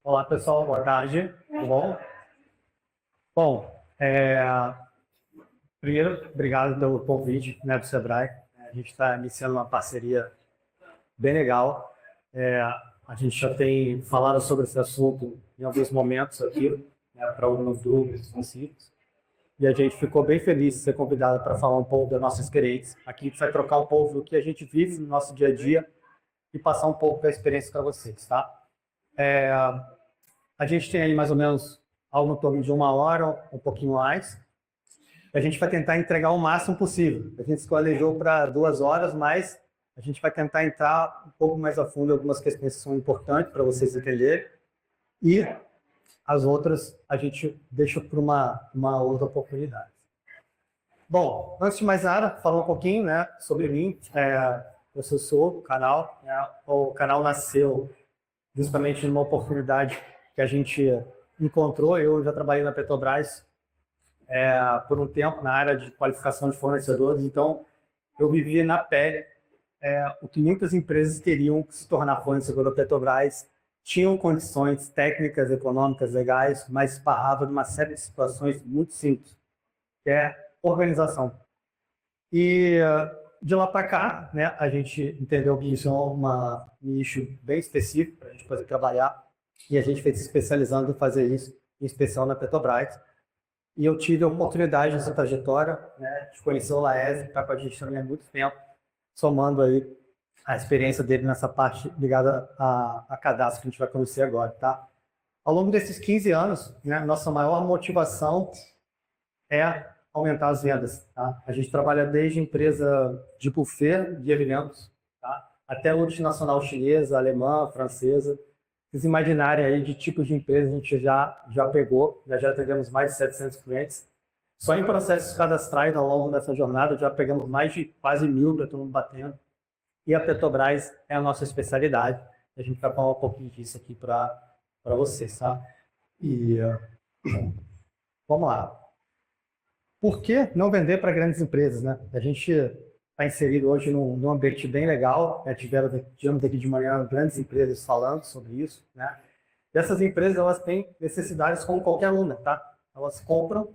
Olá, pessoal, boa tarde, tudo bom? Bom, primeiro, obrigado pelo convite, né, do Sebrae. A gente está iniciando uma parceria bem legal. A gente já tem falado sobre esse assunto em alguns momentos aqui, né, para alguns grupos específicos. E a gente ficou bem feliz de ser convidado para falar um pouco da nossa experiência. Aqui a gente vai trocar um pouco do que a gente vive no nosso dia a dia e passar um pouco da experiência para vocês, tá? A gente tem aí mais ou menos algo em torno de 1 hora, um pouquinho mais. A gente vai tentar entregar o máximo possível. A gente escolheu para 2 horas, mas a gente vai tentar entrar um pouco mais a fundo em algumas questões que são importantes para vocês entenderem. E as outras a gente deixa para uma outra oportunidade. Bom, antes de mais nada, falar um pouquinho, né, sobre mim. Eu sou o canal. O canal nasceu justamente numa oportunidade que a gente encontrou. Eu já trabalhei na Petrobras por um tempo na área de qualificação de fornecedores, então eu vivia na pele o que muitas empresas queriam se tornar fornecedor da Petrobras, tinham condições técnicas, econômicas, legais, mas esbarrava numa série de situações muito simples, que é organização. E de lá para cá, né, a gente entendeu que isso é um nicho bem específico para a gente poder trabalhar, e a gente fez se especializando em fazer isso, em especial na Petrobras. E eu tive a oportunidade nessa trajetória, né, de conhecer o Laes, que está com a gente também há muito tempo, somando aí a experiência dele nessa parte ligada a cadastro que a gente vai conhecer agora, tá? Ao longo desses 15 anos, né, nossa maior motivação é aumentar as vendas, tá? A gente trabalha desde empresa de buffet de eventos, tá, até multinacional chinesa, alemã, francesa. Vocês imaginarem aí de tipos de empresas a gente já pegou, já atendemos mais de 700 clientes. Só em processos cadastrais ao longo dessa jornada já pegamos mais de quase 1.000 para todo mundo batendo. E a Petrobras é a nossa especialidade. A gente vai falar um pouquinho disso aqui para vocês, tá? E vamos lá. Por que não vender para grandes empresas, né? A gente está inserido hoje num ambiente bem legal, tivemos aqui de manhã grandes empresas falando sobre isso, né? E essas empresas, elas têm necessidades como qualquer aluna, tá? Elas compram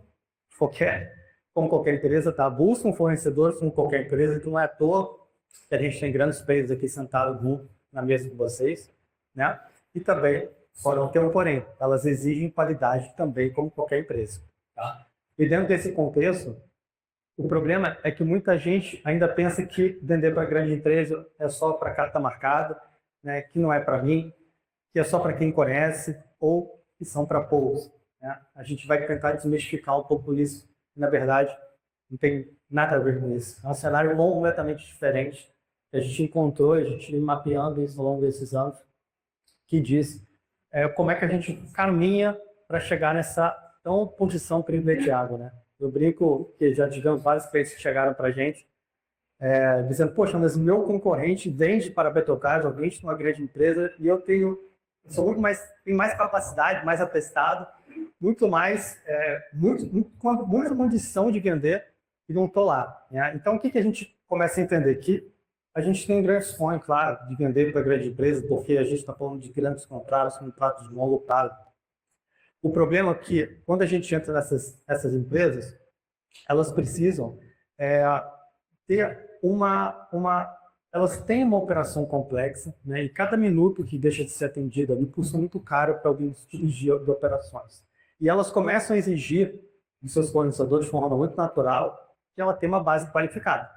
como qualquer empresa, tá? Buscam fornecedores como qualquer empresa, então não é à toa que a gente tem grandes players aqui sentados na mesa com vocês, né? E também, tem um porém, elas exigem qualidade também como qualquer empresa, tá? E dentro desse contexto, o problema é que muita gente ainda pensa que vender para grande empresa é só para carta marcada, né, que não é para mim, que é só para quem conhece, ou que são para poucos, né? A gente vai tentar desmistificar um pouco isso. Na verdade, não tem nada a ver com isso. É um cenário completamente diferente que a gente encontrou, a gente mapeando isso ao longo desses anos, que diz como é que a gente caminha para chegar nessa tão posição privilegiada, né? Eu brinco que já tivemos vários clientes que chegaram para a gente dizendo, poxa, mas meu concorrente vende para a Petrobras, ou vende uma grande empresa, e eu tenho mais capacidade, mais atestado, muito mais, com muita condição de vender, e não estou lá, né? Então, o que a gente começa a entender? Que a gente tem um grande sonho, claro, de vender para grande empresa, porque a gente está falando de grandes contratos de longo prazo. O problema é que, quando a gente entra nessas empresas, elas precisam ter elas têm uma operação complexa, né? E cada minuto que deixa de ser atendido ali custa muito caro para alguém dirigir de operações. E elas começam a exigir dos seus fornecedores de forma muito natural que ela tenha uma base qualificada,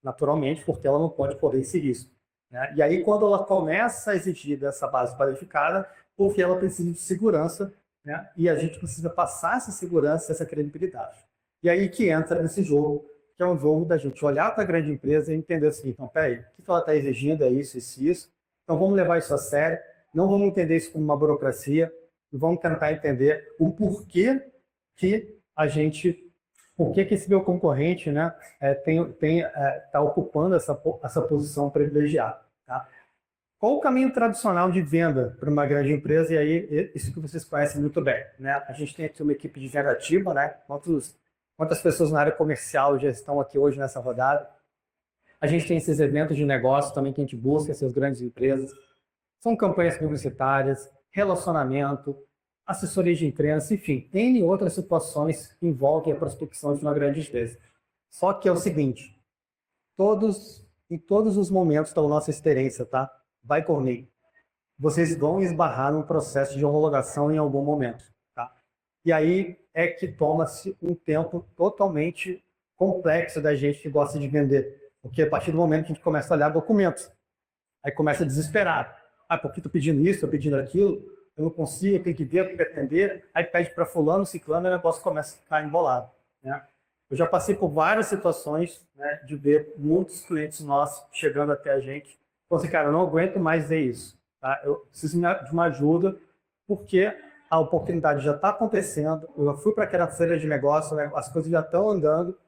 naturalmente, porque ela não pode correr esse risco, né? E aí, quando ela começa a exigir dessa base qualificada, porque ela precisa de segurança, né? E a gente precisa passar essa segurança, essa credibilidade. E aí que entra nesse jogo, que é um jogo da gente olhar para a grande empresa e entender o seguinte, então, peraí, o que ela está exigindo é isso, isso e isso, então vamos levar isso a sério, não vamos entender isso como uma burocracia, e vamos tentar entender o porquê que esse meu concorrente, né, tá ocupando essa posição privilegiada, tá? Qual o caminho tradicional de venda para uma grande empresa? E aí, isso que vocês conhecem muito bem, né? A gente tem aqui uma equipe de venda ativa, né? Quantas pessoas na área comercial já estão aqui hoje nessa rodada? A gente tem esses eventos de negócio também que a gente busca, essas grandes empresas. São campanhas publicitárias, relacionamento, assessoria de imprensa, enfim, N outras situações que envolvem a prospecção de uma grande empresa. Só que é o seguinte, em todos os momentos da nossa experiência, tá? Vai por mim. Vocês vão esbarrar num processo de homologação em algum momento, tá? E aí é que toma-se um tempo totalmente complexo da gente que gosta de vender. Porque a partir do momento que a gente começa a olhar documentos, aí começa a desesperar. Ah, por que estou pedindo isso, estou pedindo aquilo? Eu não consigo, eu tenho que ver, pretender. Aí pede para fulano, ciclano, e o negócio começa a ficar embolado, né? Eu já passei por várias situações, né, de ver muitos clientes nossos chegando até a gente. Falando assim, cara, eu não aguento mais ver isso. Tá? Eu preciso de uma ajuda, porque a oportunidade já está acontecendo, eu já fui para aquela feira de negócio, né, as coisas já estão andando,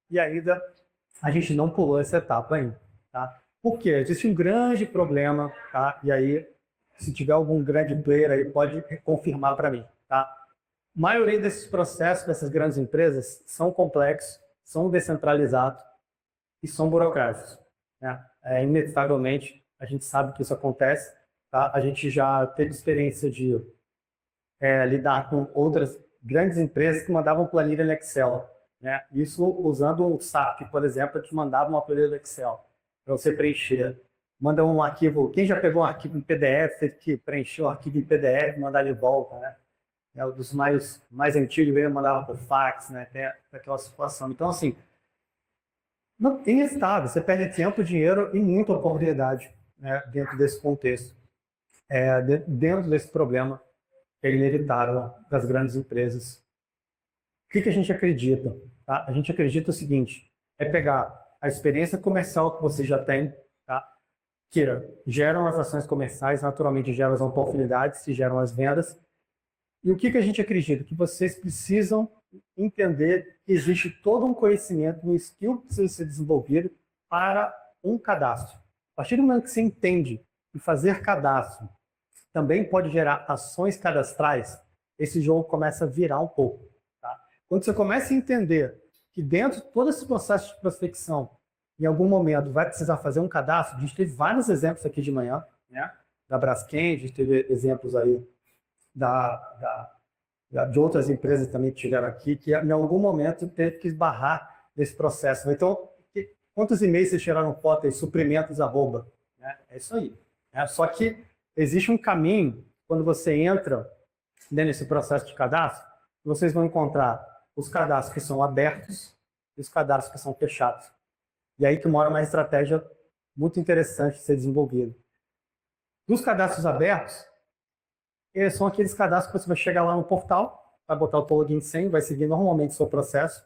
e ainda a gente não pulou essa etapa ainda. Tá? Por quê? Existe um grande problema, tá? E aí, se tiver algum grande player aí, pode confirmar para mim. Tá? A maioria desses processos dessas grandes empresas são complexos, são descentralizados e são burocráticos, né? Inevitavelmente, a gente sabe que isso acontece. Tá? A gente já teve experiência de lidar com outras grandes empresas que mandavam planilha no Excel, né? Isso usando o SAP, por exemplo, que mandava uma planilha no Excel para você preencher. Manda um arquivo, quem já pegou um arquivo em PDF, teve que preencher o arquivo em PDF e mandar de volta, né? É um dos mais antigos, mesmo mandava por fax, né? Tem aquela situação. Então, assim, não tem estado, você perde tempo, dinheiro e muita oportunidade, né, dentro desse contexto, dentro desse problema que é inevitável das grandes empresas. O que a gente acredita? Tá? A gente acredita o seguinte, é pegar a experiência comercial que você já tem, tá? Que geram as ações comerciais, naturalmente geram as oportunidades, que geram as vendas. E o que a gente acredita? Que vocês precisam entender que existe todo um conhecimento, um skill que precisa ser desenvolvido para um cadastro. A partir do momento que você entende que fazer cadastro também pode gerar ações cadastrais, esse jogo começa a virar um pouco. Tá? Quando você começa a entender que dentro de todo esse processo de prospecção, em algum momento vai precisar fazer um cadastro, a gente teve vários exemplos aqui de manhã, né? Da Braskem, a gente teve exemplos aí de outras empresas também que tiveram aqui, que em algum momento teve que esbarrar nesse processo. Então, quantos e-mails vocês tiraram foto aí? Suprimentos, arroba. Né? É isso aí. Só que existe um caminho, quando você entra dentro desse processo de cadastro, vocês vão encontrar os cadastros que são abertos e os cadastros que são fechados. E aí que mora uma estratégia muito interessante de ser desenvolvida. Dos cadastros abertos, eles são aqueles cadastros que você vai chegar lá no portal, vai botar o login e senha, vai seguir normalmente o seu processo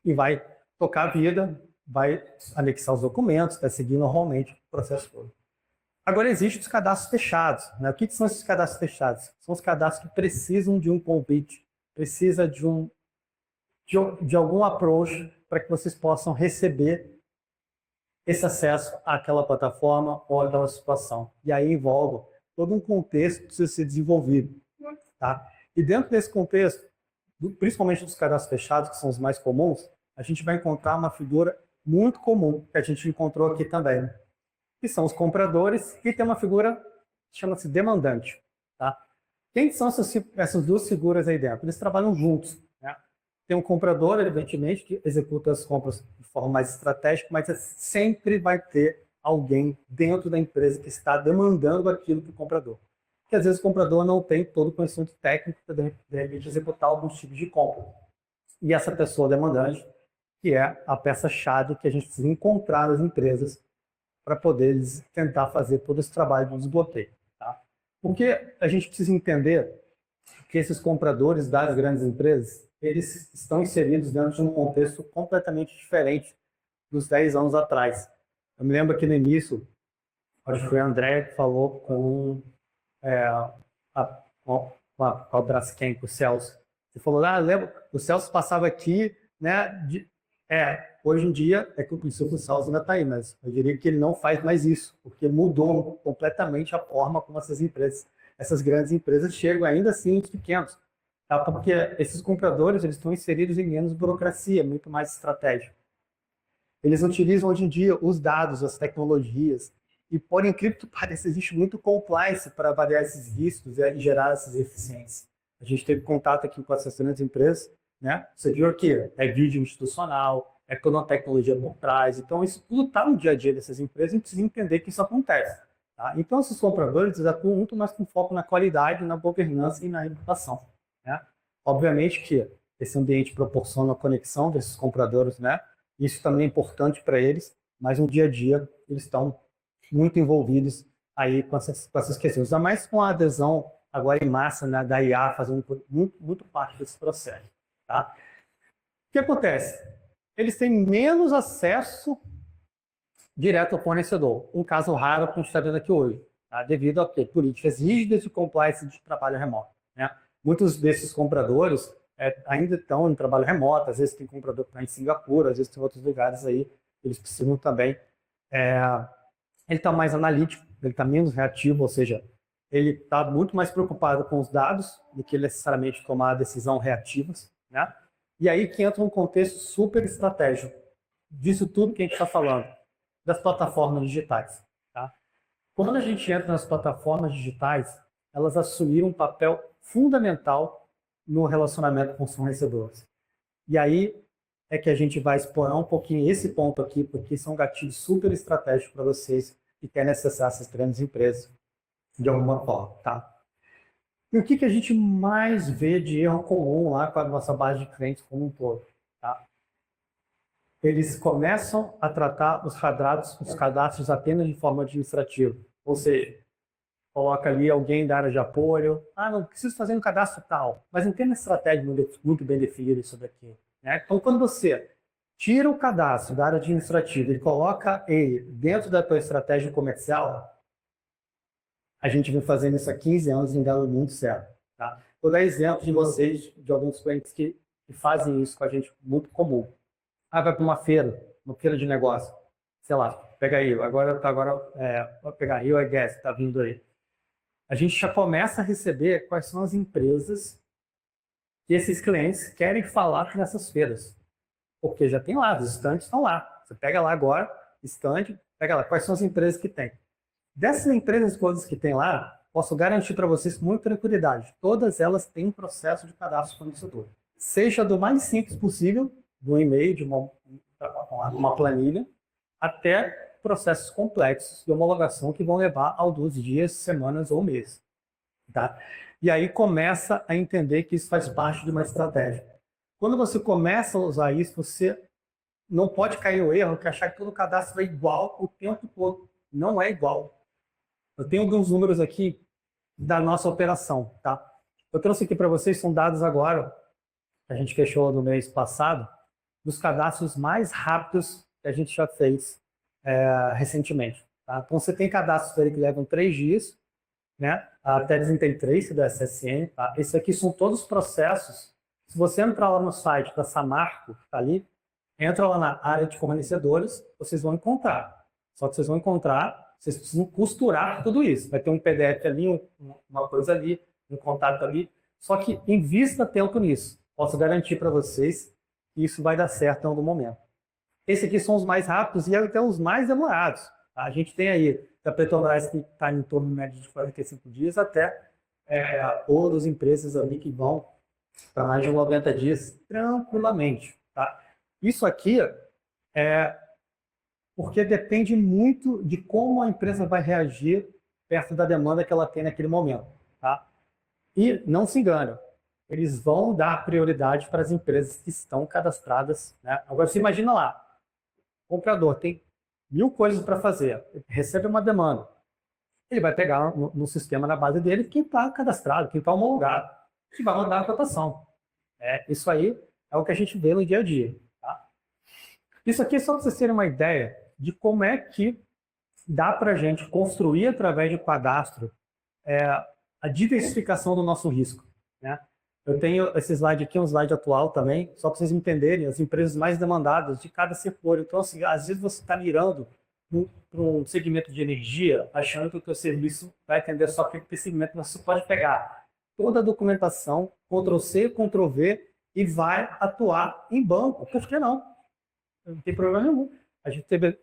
e vai tocar a vida, vai anexar os documentos, vai seguir normalmente o processo todo. Agora, existem os cadastros fechados, né? O que são esses cadastros fechados? São os cadastros que precisam de um convite, precisa de algum approach para que vocês possam receber esse acesso àquela plataforma ou àquela situação. E aí envolve todo um contexto que precisa ser desenvolvido. Tá? E dentro desse contexto, principalmente dos cadastros fechados, que são os mais comuns, a gente vai encontrar uma figura muito comum, que a gente encontrou aqui também, né? Que são os compradores, e tem uma figura que chama-se demandante. Tá? Quem são essas duas figuras aí dentro? Eles trabalham juntos. Né? Tem um comprador, evidentemente, que executa as compras de forma mais estratégica, mas sempre vai ter alguém dentro da empresa que está demandando aquilo para o comprador. Porque às vezes o comprador não tem todo o conhecimento técnico para, de repente, executar alguns tipos de compra. E essa pessoa demandante, que é a peça-chave que a gente precisa encontrar nas empresas para poder tentar fazer todo esse trabalho de desbloqueio. Tá? Porque a gente precisa entender que esses compradores das grandes empresas, eles estão inseridos dentro de um contexto completamente diferente dos 10 anos atrás. Eu me lembro que no início, acho que foi o André que falou com a Braskem, com o Celso. Ele falou, lembra, o Celso passava aqui, né? Hoje em dia, é que o Celso ainda está aí, mas eu diria que ele não faz mais isso, porque mudou completamente a forma como essas grandes empresas chegam, ainda assim, os pequenos. Tá? Porque esses compradores, eles estão inseridos em menos burocracia, muito mais estratégia. Eles utilizam hoje em dia os dados, as tecnologias, E, por incrível que pareça, existe muito compliance para avaliar esses riscos e gerar essas eficiências. A gente teve contato aqui com essas grandes empresas, né? Você viu aqui, é vídeo institucional, é toda uma tecnologia por trás. Então, isso tudo está no dia a dia dessas empresas, a gente precisa entender que isso acontece. Tá? Então, esses compradores atuam muito mais com foco na qualidade, na governança e na inovação. Né? Obviamente que esse ambiente proporciona a conexão desses compradores, né? Isso também é importante para eles, mas no dia a dia eles estão muito envolvidos aí com essas questões. Ainda mais com a adesão agora em massa, né, da IA fazendo muito parte desse processo. Tá? O que acontece? Eles têm menos acesso direto ao fornecedor. Um caso raro que a gente está vendo aqui hoje, tá? Devido a políticas rígidas de compliance de trabalho remoto. Né? Muitos desses compradores ainda estão em trabalho remoto, às vezes tem comprador que está em Singapura, às vezes tem outros lugares aí, eles precisam também. Ele está mais analítico, ele está menos reativo, ou seja, ele está muito mais preocupado com os dados do que necessariamente tomar decisão reativas. Né? E aí que entra um contexto super estratégico disso tudo que a gente está falando, das plataformas digitais. Tá? Quando a gente entra nas plataformas digitais, elas assumiram um papel fundamental no relacionamento com os fornecedores. E aí é que a gente vai explorar um pouquinho esse ponto aqui, porque são gatilhos super estratégicos para vocês que querem acessar essas grandes empresas de alguma forma. Tá? E o que a gente mais vê de erro comum lá com a nossa base de clientes como um todo? Tá? Eles começam a tratar os cadastros apenas de forma administrativa. Ou seja, coloca ali alguém da área de apoio. Não preciso fazer um cadastro tal. Mas não tem uma estratégia muito bem definida sobre aquilo. Né? Então, quando você tira o cadastro da área administrativa e coloca ele dentro da tua estratégia comercial, a gente vem fazendo isso há 15 anos e ainda dá muito certo. Tá? Vou dar exemplo de vocês, de alguns clientes que fazem isso com a gente, muito comum. Vai para uma feira de negócio. Sei lá, pega aí, vou pegar aí o Guess, está vindo aí. A gente já começa a receber quais são as empresas que esses clientes querem falar nessas feiras. Porque já tem lá, os estandes estão lá. Você pega lá agora, estande, pega lá, quais são as empresas que tem. Dessas empresas todas que tem lá, posso garantir para vocês com muita tranquilidade, todas elas têm um processo de cadastro fornecedor. Seja do mais simples possível, do e-mail, de uma planilha, até processos complexos de homologação que vão levar alguns dias, semanas ou meses. Tá? E aí começa a entender que isso faz parte de uma estratégia. Quando você começa a usar isso, você não pode cair no erro de achar que todo cadastro é igual o tempo todo. Não é igual. Eu tenho alguns números aqui da nossa operação. Tá? Eu trouxe aqui para vocês, são dados agora, que a gente fechou no mês passado, dos cadastros mais rápidos que a gente já fez recentemente. Tá? Então, você tem cadastros dele que levam 3 dias, né? A Teles tem 3, da SSN. Tá? Esses aqui são todos os processos. Se você entrar lá no site da Samarco, que está ali, entra lá na área de fornecedores, vocês vão encontrar. Só que vocês vão encontrar, vocês precisam costurar tudo isso. Vai ter um PDF ali, uma coisa ali, um contato ali. Só que invista tempo nisso. Posso garantir para vocês que isso vai dar certo em algum momento. Esses aqui são os mais rápidos e até os mais demorados. Tá? A gente tem aí da Petrobras que está em torno médio de 45 dias até outras empresas ali que vão para mais de 90 dias tranquilamente. Tá? Isso aqui porque depende muito de como a empresa vai reagir perto da demanda que ela tem naquele momento. Tá? E não se engane, eles vão dar prioridade para as empresas que estão cadastradas. Né? Agora, você imagina lá, o comprador tem 1000 coisas para fazer, recebe uma demanda. Ele vai pegar no sistema, na base dele, quem está cadastrado, quem está homologado, e vai mandar a cotação. Isso aí é o que a gente vê no dia a dia. Tá? Isso aqui é só para vocês terem uma ideia de como é que dá para a gente construir, através de cadastro, a diversificação do nosso risco. Né? Eu tenho esse slide aqui, um slide atual também, só para vocês entenderem as empresas mais demandadas de cada setor. Então, assim, às vezes você está mirando para um segmento de energia, achando que o seu serviço vai atender só aquele segmento, mas você pode pegar toda a documentação, Ctrl+C, Ctrl+V, e vai atuar em banco. Por que não? Não tem problema nenhum. A gente teve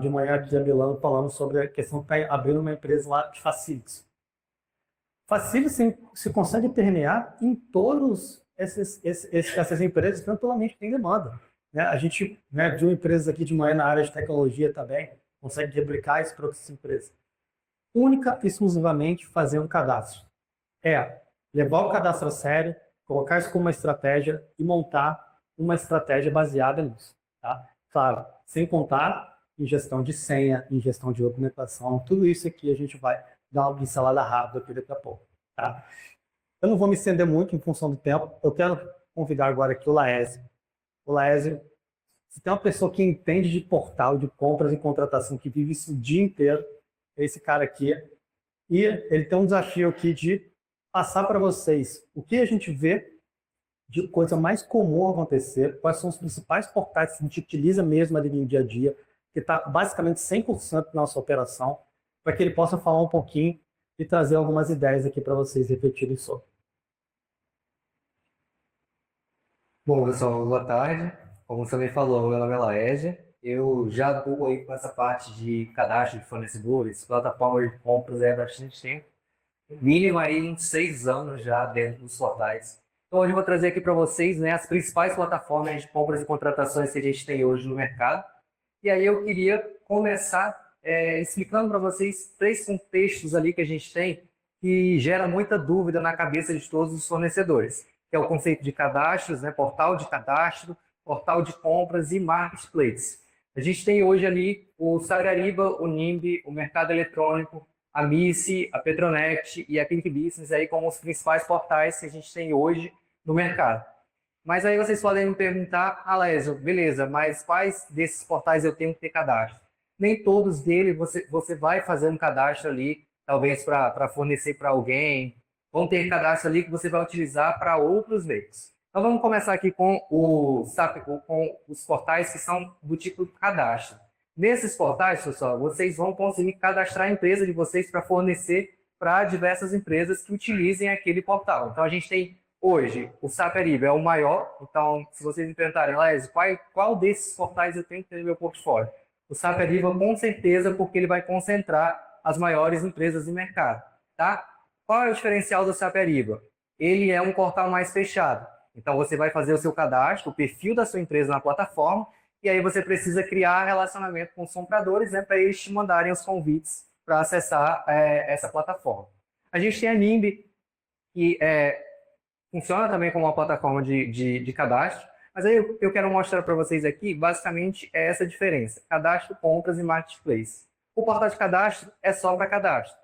de manhã aqui a Milano falando sobre a questão de estar abrindo uma empresa lá de facilities. Facilities se consegue permear em todas essas empresas, tranquilamente tem demanda. Né? A gente, né, viu empresas aqui de manhã na área de tecnologia também, consegue replicar isso para outras empresas. Única e exclusivamente fazer um cadastro. Levar o cadastro a sério, colocar isso como uma estratégia e montar uma estratégia baseada nisso. Tá? Claro, sem contar em gestão de senha, em gestão de documentação, tudo isso aqui a gente vai dar uma pincelada rápida aqui daqui a pouco. Tá? Eu não vou me estender muito em função do tempo, eu quero convidar agora aqui o Laésio. O Laésio, se tem uma pessoa que entende de portal, de compras e contratação, que vive isso o dia inteiro, é esse cara aqui. E ele tem um desafio aqui de passar para vocês o que a gente vê de coisa mais comum acontecer, quais são os principais portais que a gente utiliza mesmo ali no dia a dia, que está basicamente 100% na nossa operação, para que ele possa falar um pouquinho e trazer algumas ideias aqui para vocês refletirem sobre. Bom, pessoal, boa tarde. Como você também falou, meu nome é Laésia. Eu já atuo aí com essa parte de cadastro de fornecedores, plataforma de compras há bastante tempo. Mínimo aí uns 6 anos já dentro dos portais. Então hoje eu vou trazer aqui para vocês, né, as principais plataformas de compras e contratações que a gente tem hoje no mercado. E aí eu queria começar explicando para vocês 3 contextos ali que a gente tem que gera muita dúvida na cabeça de todos os fornecedores, que é o conceito de cadastros, né, portal de cadastro, portal de compras e marketplace. A gente tem hoje ali o Sapiariba, o NIMB, o Mercado Eletrônico, a Mice, a Petronet e a Click Business aí como os principais portais que a gente tem hoje no mercado. Mas aí vocês podem me perguntar, Alésio, beleza, mas quais desses portais eu tenho que ter cadastro? Nem todos deles você vai fazer um cadastro ali, talvez para fornecer para alguém, vão ter cadastro ali que você vai utilizar para outros meios. Então vamos começar aqui com os portais que são do tipo cadastro. Nesses portais, pessoal, vocês vão conseguir cadastrar a empresa de vocês para fornecer para diversas empresas que utilizem aquele portal. Então a gente tem hoje o Sapiariba é o maior. Então, se vocês me perguntarem, Laís, qual desses portais eu tenho que ter no meu portfólio? O Sapiariba, com certeza, porque ele vai concentrar as maiores empresas de mercado. Tá? Qual é o diferencial do Sapiariba? Ele é um portal mais fechado. Então, você vai fazer o seu cadastro, o perfil da sua empresa na plataforma, e aí você precisa criar relacionamento com os compradores, né, para eles te mandarem os convites para acessar essa plataforma. A gente tem a NIMB, que funciona também como uma plataforma de cadastro, mas aí eu quero mostrar para vocês aqui, basicamente, é essa diferença. Cadastro, compras e marketplace. O portal de cadastro é só para cadastro.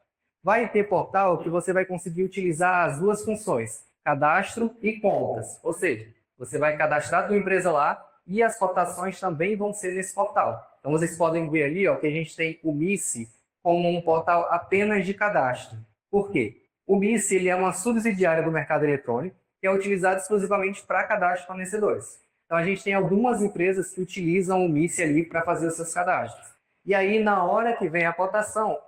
Vai ter portal que você vai conseguir utilizar as duas funções, cadastro e compras. Ou seja, você vai cadastrar a sua empresa lá e as cotações também vão ser nesse portal. Então, vocês podem ver ali que a gente tem o Mice como um portal apenas de cadastro. Por quê? O Mice ele é uma subsidiária do mercado eletrônico que é utilizado exclusivamente para cadastro de fornecedores. Então, a gente tem algumas empresas que utilizam o Mice ali para fazer os seus cadastros. E aí, na hora que vem a cotação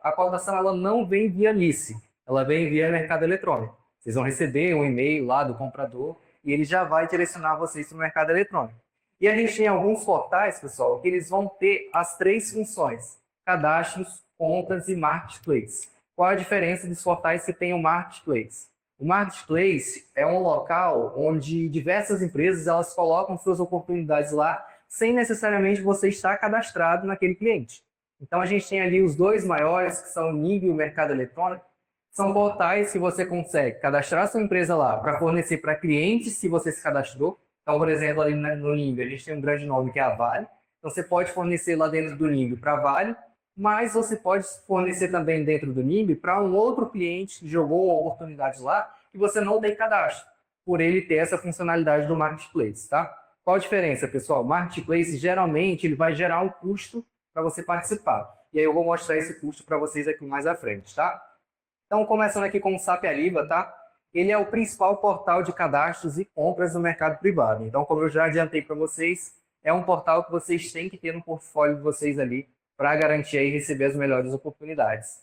ela não vem via Mice, ela vem via mercado eletrônico. Vocês vão receber um e-mail lá do comprador e ele já vai direcionar vocês para o mercado eletrônico. E a gente tem alguns portais, pessoal, que eles vão ter as 3 funções, cadastros, compras e marketplace. Qual a diferença dos portais que tem o marketplace? O marketplace é um local onde diversas empresas elas colocam suas oportunidades lá sem necessariamente você estar cadastrado naquele cliente. Então a gente tem ali os 2 maiores, que são o NIMB e o Mercado Eletrônico. São portais que você consegue cadastrar sua empresa lá para fornecer para clientes se você se cadastrou. Então, por exemplo, ali no NIMB, a gente tem um grande nome que é a Vale. Então, você pode fornecer lá dentro do NIMB para a Vale, mas você pode fornecer também dentro do NIMB para um outro cliente que jogou oportunidades lá e você não tem cadastro, por ele ter essa funcionalidade do Marketplace, tá? Qual a diferença, pessoal? O Marketplace, geralmente, ele vai gerar um custo para você participar. E aí eu vou mostrar esse custo para vocês aqui mais à frente, tá? Então, começando aqui com o Sapiariba, tá? Ele é o principal portal de cadastros e compras no mercado privado. Então, como eu já adiantei para vocês, é um portal que vocês têm que ter no portfólio de vocês ali para garantir aí receber as melhores oportunidades.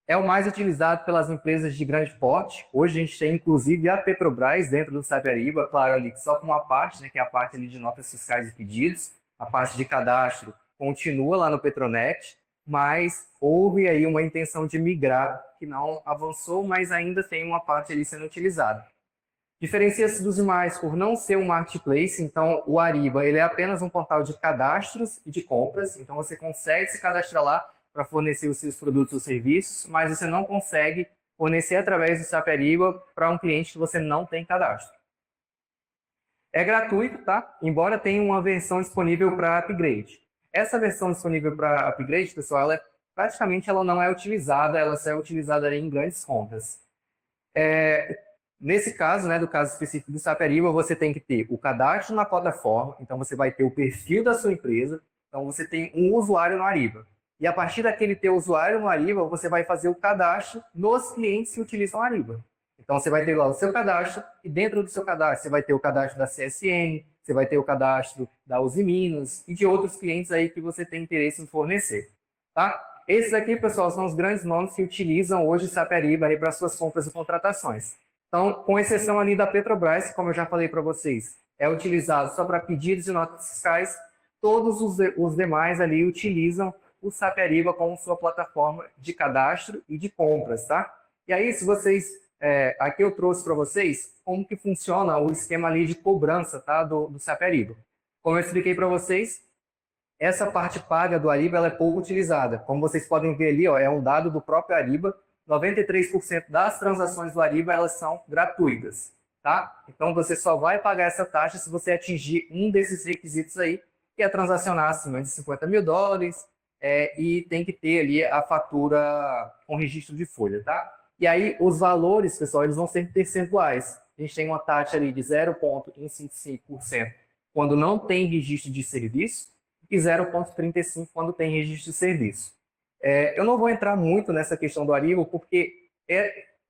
É o mais utilizado pelas empresas de grande porte. Hoje a gente tem, inclusive, a Petrobras dentro do Sapiariba, claro, ali só com uma parte, né, que é a parte ali de notas fiscais e pedidos. a parte de cadastro continua lá no Petronet, mas houve aí uma intenção de migrar, que não avançou, mas ainda tem uma parte ali sendo utilizada. Diferencia-se dos demais por não ser um marketplace, então o Ariba ele é apenas um portal de cadastros e de compras, então você consegue se cadastrar lá para fornecer os seus produtos ou serviços, mas você não consegue fornecer através do SAP Ariba para um cliente que você não tem cadastro. É gratuito, tá? Embora tenha uma versão disponível para upgrade. Essa versão disponível para upgrade, pessoal, praticamente ela não é utilizada, ela só é utilizada em grandes contas. Nesse caso, né, do caso específico do SAP Ariba, você tem que ter o cadastro na plataforma, então você vai ter o perfil da sua empresa, então você tem um usuário no Ariba. E a partir daquele teu usuário no Ariba, você vai fazer o cadastro nos clientes que utilizam o Ariba. Então você vai ter lá o seu cadastro, e dentro do seu cadastro você vai ter o cadastro da CSN, você vai ter o cadastro da Uzi Minas e de outros clientes aí que você tem interesse em fornecer. Tá? Esses aqui, pessoal, são os grandes nomes que utilizam hoje o SAP Ariba para suas compras e contratações. Então, com exceção ali da Petrobras, como eu já falei para vocês, é utilizado só para pedidos de notas fiscais, todos os demais ali utilizam o SAP Ariba como sua plataforma de cadastro e de compras, tá? E aí, se vocês, aqui eu trouxe para vocês como que funciona o esquema ali de cobrança, tá? Do SAP Ariba. Como eu expliquei para vocês, essa parte paga do Ariba ela é pouco utilizada. Como vocês podem ver ali, ó, é um dado do próprio Ariba, 93% das transações do Ariba elas são gratuitas, tá? Então você só vai pagar essa taxa se você atingir um desses requisitos aí, que é transacionar acima de $50 mil, e tem que ter ali a fatura com registro de folha, tá? E aí os valores, pessoal, eles vão ser percentuais. A gente tem uma taxa ali de 0,155% quando não tem registro de serviço e 0,35% quando tem registro de serviço. Eu não vou entrar muito nessa questão do Ariba, porque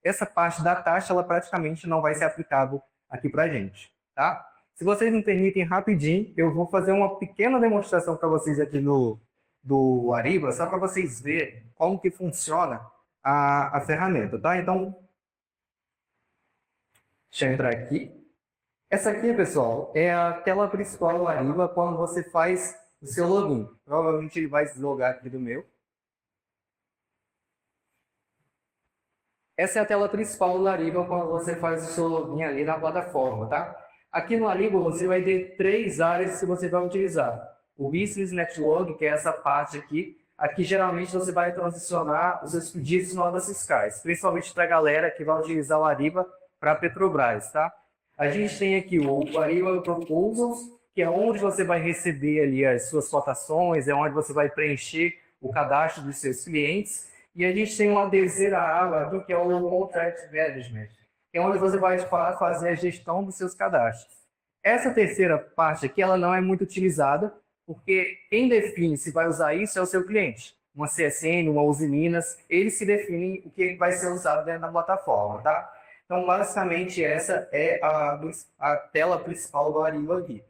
essa parte da taxa ela praticamente não vai ser aplicável aqui para a gente. Tá? Se vocês me permitem rapidinho, eu vou fazer uma pequena demonstração para vocês aqui do Ariba, só para vocês verem como que funciona a ferramenta. Tá? Então, deixa eu entrar aqui. Essa aqui, pessoal, é a tela principal do Ariba quando você faz o seu login. Provavelmente ele vai se logar aqui do meu. Essa é a tela principal do Ariba quando você faz o seu login ali na plataforma, tá? Aqui no Ariba você vai ter 3 áreas que você vai utilizar. O Business Network, que é essa parte aqui. Aqui geralmente você vai transicionar os seus pedidos de notas fiscais, principalmente para a galera que vai utilizar o Ariba para a Petrobras, tá? A gente tem aqui o Ariba Proposals, que é onde você vai receber ali as suas cotações, é onde você vai preencher o cadastro dos seus clientes. E a gente tem uma terceira aba aqui, que é o Contract Management, que é onde você vai fazer a gestão dos seus cadastros. Essa terceira parte aqui, ela não é muito utilizada, porque quem define se vai usar isso é o seu cliente. Uma CSN, uma Uzi Minas, eles se definem o que vai ser usado dentro da plataforma, tá? Então, basicamente, essa é a tela principal do Ariba aqui.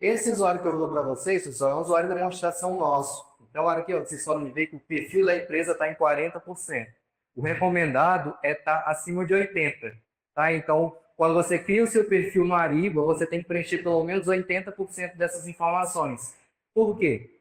Esse usuário que eu vou para vocês, pessoal, é um usuário de demonstração nosso. Então, olha aqui, ó, vocês podem ver que o perfil da empresa está em 40%. O recomendado é estar acima de 80%. Tá? Então, quando você cria o seu perfil no Ariba, você tem que preencher pelo menos 80% dessas informações. Por quê?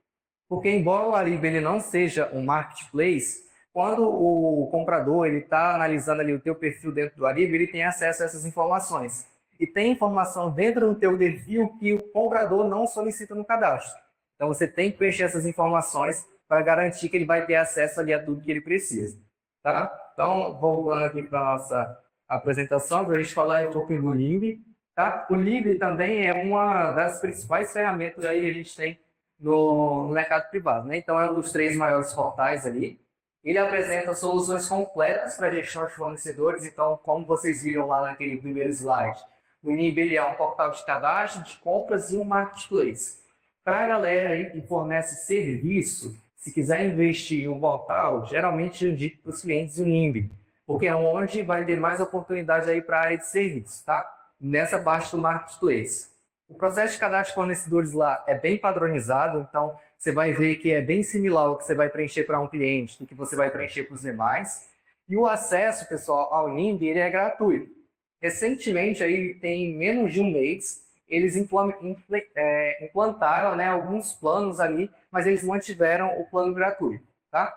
Porque, embora o Ariba ele não seja um marketplace, quando o comprador está analisando ali o teu perfil dentro do Ariba, ele tem acesso a essas informações. E tem informação dentro do teu perfil que o comprador não solicita no cadastro. Então, você tem que preencher essas informações para garantir que ele vai ter acesso ali a tudo que ele precisa. Tá? Então, voltando aqui para a nossa apresentação, para a gente falar um pouquinho do Limb. Tá? O Limb também é uma das principais ferramentas aí que a gente tem no mercado privado. Né? Então, é um dos 3 maiores portais ali. Ele apresenta soluções completas para gestão de fornecedores. Então, como vocês viram lá naquele primeiro slide, o Limb ele é um portal de cadastro, de compras e um marketplace. Para a galera aí que fornece serviço, se quiser investir em um portal, geralmente eu indico para os clientes o Limb, porque é onde vai ter mais oportunidade aí para a área de serviço, tá? Nessa parte do marketplace. O processo de cadastro de fornecedores lá é bem padronizado, então você vai ver que é bem similar ao que você vai preencher para um cliente do que você vai preencher para os demais. E o acesso, pessoal, ao Limb, ele é gratuito. Recentemente, aí tem menos de um mês, eles implantaram, né, alguns planos ali, mas eles mantiveram o plano gratuito, tá?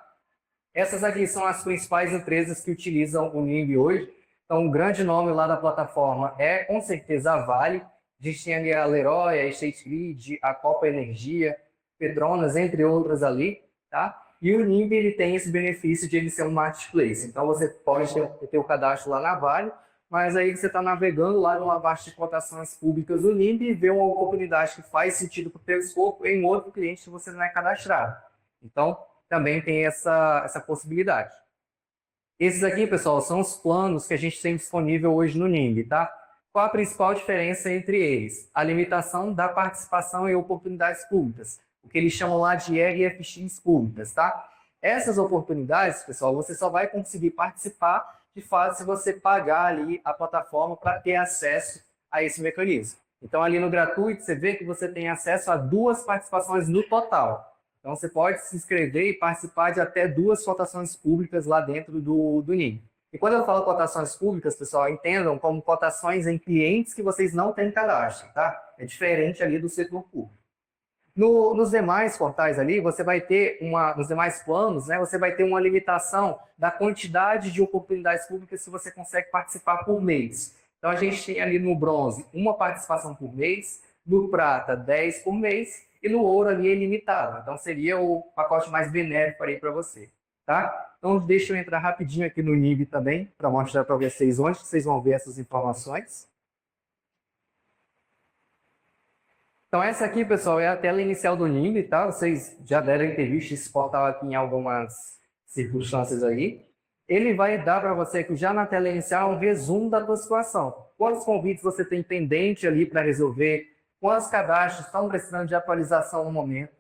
Essas aqui são as principais empresas que utilizam o NIMB hoje. Então, um grande nome lá da plataforma é, com certeza, a Vale. A gente tem ali a Leroy, a State Grid, a Copa Energia, Petronas, entre outras ali, tá? E o NIMB, ele tem esse benefício de ele ser um marketplace. Então, você pode ter o cadastro lá na Vale, mas aí você está navegando lá numa vasta de cotações públicas do NIMB e vê uma oportunidade que faz sentido para o teu escopo em outro cliente que você não é cadastrado. Então, também tem essa possibilidade. Esses aqui, pessoal, são os planos que a gente tem disponível hoje no NIMB, tá? Qual a principal diferença entre eles? A limitação da participação em oportunidades públicas, o que eles chamam lá de RFX públicas, tá? Essas oportunidades, pessoal, você só vai conseguir participar de fato se você pagar ali a plataforma para ter acesso a esse mecanismo. Então, ali no gratuito, você vê que você tem acesso a 2 participações no total. Então, você pode se inscrever e participar de até 2 cotações públicas lá dentro do NIMB. E quando eu falo cotações públicas, pessoal, entendam como cotações em clientes que vocês não têm cadastro, tá? É diferente ali do setor público. Nos demais portais ali, você vai ter nos demais planos, né, você vai ter uma limitação da quantidade de oportunidades públicas que você consegue participar por mês. Então, a gente tem ali no bronze 1 participação por mês, no prata 10 por mês, e no ouro ali é ilimitado. Então, seria o pacote mais benéfico aí para você, tá? Então, deixa eu entrar rapidinho aqui no NIMB também, para mostrar para vocês onde vocês vão ver essas informações. Então, essa aqui, pessoal, é a tela inicial do NIMB, tá? Vocês já devem ter visto esse portal aqui em algumas circunstâncias aí. Ele vai dar para você aqui, já na tela inicial, um resumo da tua situação. Quantos convites você tem pendente ali para resolver? Quantos cadastros estão precisando de atualização no momento?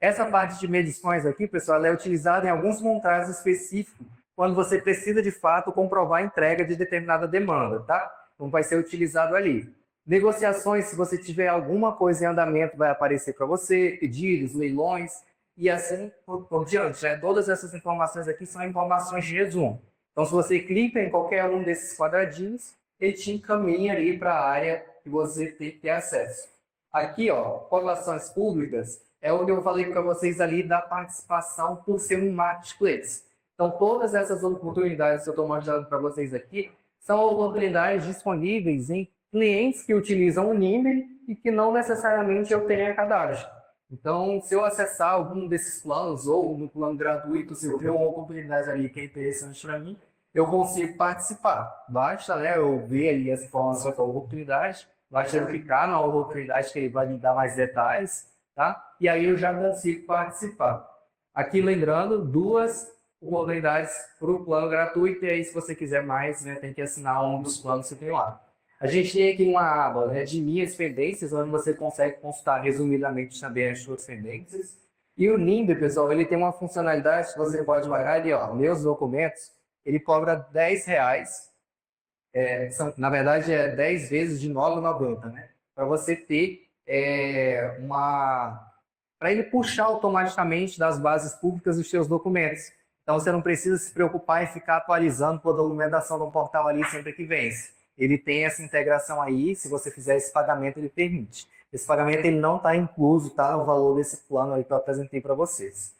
Essa parte de medições aqui, pessoal, ela é utilizada em alguns montagens específicos, quando você precisa, de fato, comprovar a entrega de determinada demanda, tá? Então, vai ser utilizado ali. Negociações, se você tiver alguma coisa em andamento, vai aparecer para você, pedidos, leilões, e assim por diante, né? Todas essas informações aqui são informações de resumo. Então, se você clica em qualquer um desses quadradinhos, ele te encaminha ali para a área que você tem que ter acesso. Aqui, ó, cotações públicas, é onde eu falei para vocês ali da participação por ser um marketplace. Então, todas essas oportunidades que eu estou mostrando para vocês aqui são oportunidades disponíveis em clientes que utilizam o NIMB e que não necessariamente eu tenha cadastro. Então, se eu acessar algum desses planos, ou no plano gratuito, se eu ver uma oportunidade ali que é interessante para mim, eu consigo participar. Basta, né, eu ver ali as informações da oportunidade, basta eu clicar na oportunidade que ele vai me dar mais detalhes, tá? E aí eu já consigo participar. Aqui, lembrando, 2 oportunidades para o plano gratuito, e aí, se você quiser mais, né, tem que assinar um dos planos que tem lá. A gente tem aqui uma aba, né, de minhas pendências, onde você consegue consultar resumidamente também as suas pendências. E o NIMB, pessoal, ele tem uma funcionalidade que você pode pagar ali, ó, meus documentos, ele cobra R$10, na verdade é 10 vezes de R$ 9,90, né? Para você ter para ele puxar automaticamente das bases públicas os seus documentos. Então você não precisa se preocupar em ficar atualizando toda a documentação do portal ali sempre que vence. Ele tem essa integração aí, se você fizer esse pagamento, ele permite. Esse pagamento ele não está incluso, tá, no valor desse plano aí que eu apresentei para vocês.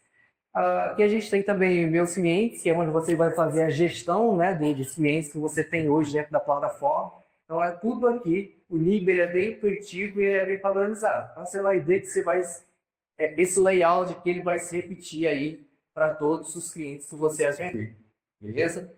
Aqui a gente tem também meus clientes, que é onde você vai fazer a gestão, né, dos clientes que você tem hoje dentro da plataforma. Então é tudo aqui. O NIMB é bem intuitivo e é bem padronizado. Então você vai ver que esse layout que ele vai se repetir aí para todos os clientes que você atender. Beleza?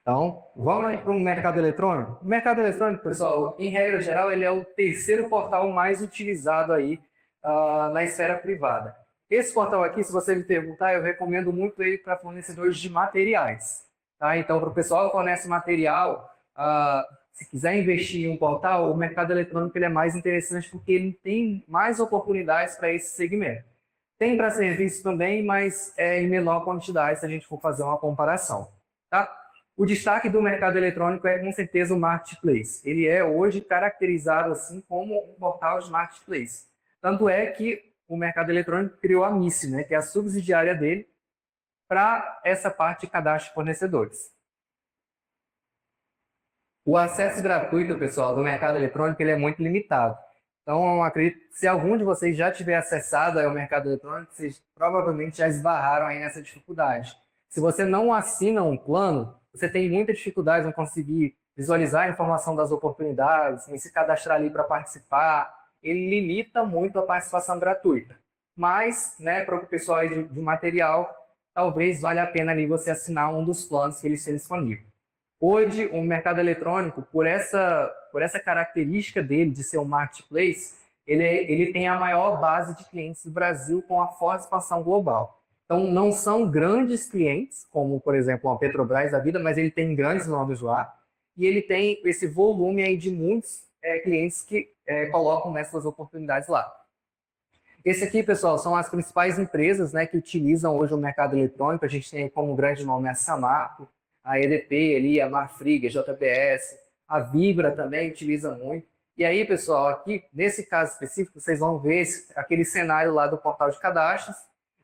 Então, vamos aí para o mercado eletrônico. O mercado eletrônico, pessoal, em regra geral, ele é o terceiro portal mais utilizado aí na esfera privada. Esse portal aqui, se você me perguntar, eu recomendo muito ele para fornecedores de materiais. Tá? Então, para o pessoal que fornece material, se quiser investir em um portal, o mercado eletrônico ele é mais interessante porque ele tem mais oportunidades para esse segmento. Tem para serviço também, mas é em menor quantidade se a gente for fazer uma comparação. Tá? O destaque do mercado eletrônico é, com certeza, o marketplace. Ele é hoje caracterizado assim como um portal de marketplace. Tanto é que o mercado eletrônico criou a MICE, né, que é a subsidiária dele, para essa parte de cadastro de fornecedores. O acesso gratuito, pessoal, do mercado eletrônico, ele é muito limitado. Então, eu acredito que se algum de vocês já tiver acessado ao mercado eletrônico, vocês provavelmente já esbarraram aí nessa dificuldade. Se você não assina um plano, você tem muita dificuldade em conseguir visualizar a informação das oportunidades, em se cadastrar ali para participar. Ele limita muito a participação gratuita. Mas, né, para o pessoal aí de material, talvez valha a pena ali você assinar um dos planos que eles têm disponível. Hoje, o mercado eletrônico, por essa característica dele de ser um marketplace, ele tem a maior base de clientes do Brasil com a forte expansão global. Então, não são grandes clientes, como, por exemplo, a Petrobras da vida, mas ele tem grandes nomes lá. E ele tem esse volume aí de muitos clientes que colocam nessas oportunidades lá. Esse aqui, pessoal, são as principais empresas, né, que utilizam hoje o mercado eletrônico. A gente tem como grande nome a Samarco, a EDP ali, a Marfrig, a JBS, a Vibra também utiliza muito. E aí, pessoal, aqui nesse caso específico, vocês vão ver aquele cenário lá do portal de cadastros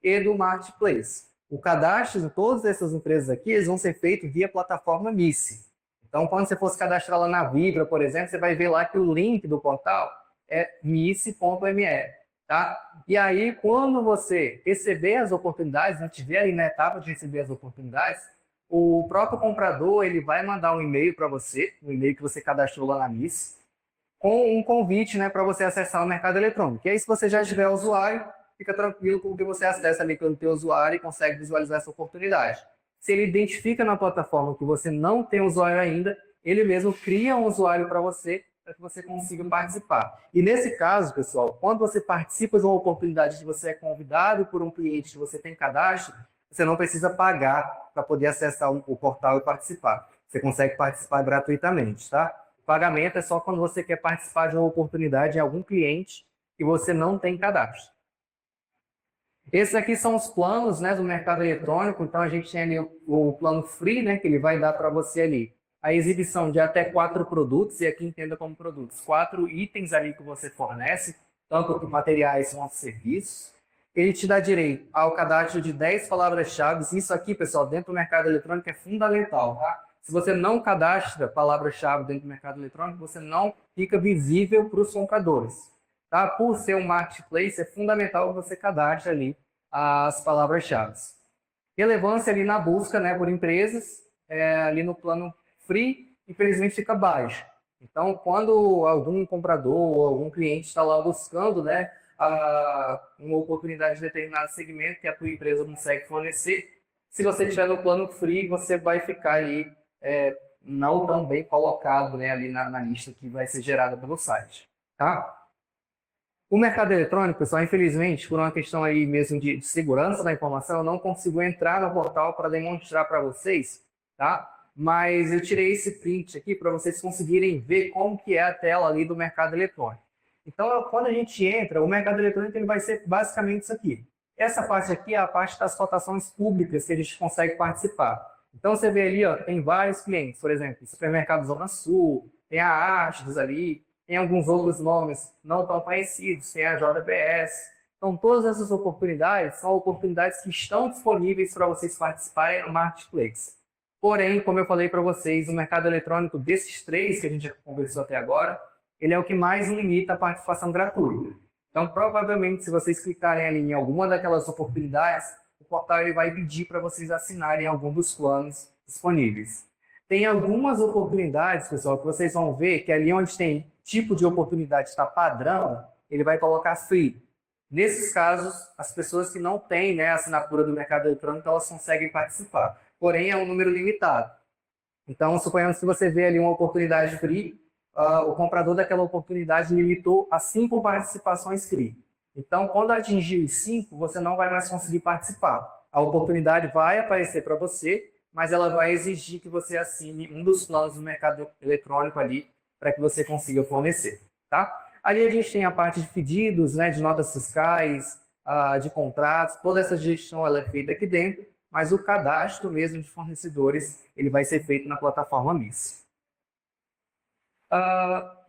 e do Marketplace. O cadastro de todas essas empresas aqui, eles vão ser feitos via plataforma MICE. Então, quando você for se cadastrar lá na Vibra, por exemplo, você vai ver lá que o link do portal é mice.me. Tá? E aí, quando você receber as oportunidades, não tiver aí na etapa de receber as oportunidades, o próprio comprador ele vai mandar um e-mail para você, um e-mail que você cadastrou lá na MIS, com um convite, né, para você acessar o mercado eletrônico. E aí, se você já estiver usuário, fica tranquilo com que você acessa ali pelo teu usuário e consegue visualizar essa oportunidade. Se ele identifica na plataforma que você não tem usuário ainda, ele mesmo cria um usuário para você que você consiga participar. E nesse caso, pessoal, quando você participa de uma oportunidade que você é convidado por um cliente que você tem cadastro, você não precisa pagar para poder acessar o portal e participar. Você consegue participar gratuitamente, tá? O pagamento é só quando você quer participar de uma oportunidade em algum cliente que você não tem cadastro. Esses aqui são os planos, né, do mercado eletrônico. Então, a gente tem ali o plano free, né, que ele vai dar para você ali a exibição de até 4 produtos, e aqui entenda como produtos, 4 itens ali que você fornece, tanto materiais quanto serviços. Ele te dá direito ao cadastro de 10 palavras-chave. Isso aqui, pessoal, dentro do mercado eletrônico é fundamental, tá? Se você não cadastra palavra-chave dentro do mercado eletrônico, você não fica visível para os compradores, tá? Por ser um marketplace, é fundamental que você cadastre ali as palavras-chave. Relevância ali na busca, né, por empresas, ali no plano free, infelizmente fica baixo. Então, quando algum comprador ou algum cliente está lá buscando, né, uma oportunidade de determinado segmento que a tua empresa consegue fornecer, se você estiver no plano free, você vai ficar ali não tão bem colocado, né, ali na lista que vai ser gerada pelo site. Tá? O mercado eletrônico, pessoal, infelizmente, por uma questão aí mesmo de segurança da informação, eu não consigo entrar no portal para demonstrar para vocês, tá? Mas eu tirei esse print aqui para vocês conseguirem ver como que é a tela ali do mercado eletrônico. Então, quando a gente entra, o mercado eletrônico ele vai ser basicamente isso aqui. Essa parte aqui é a parte das cotações públicas que a gente consegue participar. Então, você vê ali, ó, tem vários clientes, por exemplo, Supermercado Zona Sul, tem a Astos ali, tem alguns outros nomes não tão conhecidos, tem a JBS. Então, todas essas oportunidades são oportunidades que estão disponíveis para vocês participarem no Marketplace. Porém, como eu falei para vocês, o mercado eletrônico desses 3 que a gente já conversou até agora, ele é o que mais limita a participação gratuita. Então, provavelmente, se vocês clicarem ali em alguma daquelas oportunidades, o portal ele vai pedir para vocês assinarem algum dos planos disponíveis. Tem algumas oportunidades, pessoal, que vocês vão ver que ali onde tem tipo de oportunidade está padrão, ele vai colocar free. Nesses casos, as pessoas que não têm, né, a assinatura do mercado eletrônico, elas conseguem participar. Porém, é um número limitado. Então, suponhamos que você vê ali uma oportunidade free, o comprador daquela oportunidade limitou a 5 participações free. Então, quando atingir os 5, você não vai mais conseguir participar. A oportunidade vai aparecer para você, mas ela vai exigir que você assine um dos planos do mercado eletrônico ali para que você consiga fornecer, tá? Ali a gente tem a parte de pedidos, né, de notas fiscais, de contratos, toda essa gestão ela é feita aqui dentro, mas o cadastro mesmo de fornecedores ele vai ser feito na plataforma MIS.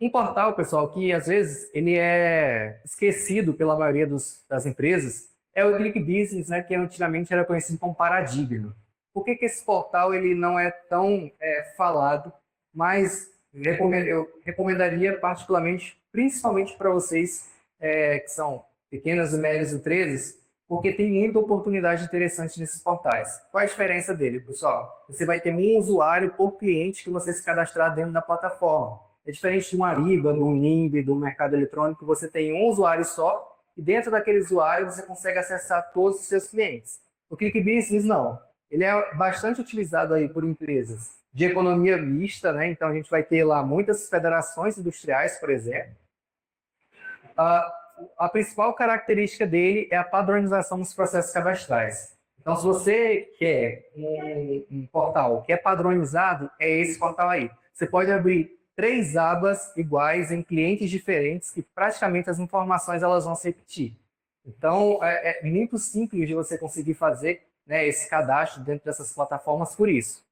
Um portal, pessoal, que às vezes ele é esquecido pela maioria das empresas é o ClickBusiness, né, que antigamente era conhecido como Paradigma. Por que esse portal ele não é tão falado? Mas eu recomendaria particularmente, principalmente para vocês que são pequenas e médias empresas, porque tem muita oportunidade interessante nesses portais. Qual a diferença dele, pessoal? Você vai ter um usuário por cliente que você se cadastrar dentro da plataforma. É diferente de um Ariba, do NIMB, do mercado eletrônico, você tem um usuário só e dentro daquele usuário você consegue acessar todos os seus clientes. O ClickBusiness não. Ele é bastante utilizado aí por empresas de economia mista, né? Então a gente vai ter lá muitas federações industriais, por exemplo. A principal característica dele é a padronização dos processos cadastrais. Então, se você quer um portal que é padronizado, é esse portal aí. Você pode abrir 3 abas iguais em clientes diferentes que praticamente as informações elas vão se repetir. Então, é muito simples de você conseguir fazer, né, esse cadastro dentro dessas plataformas por isso.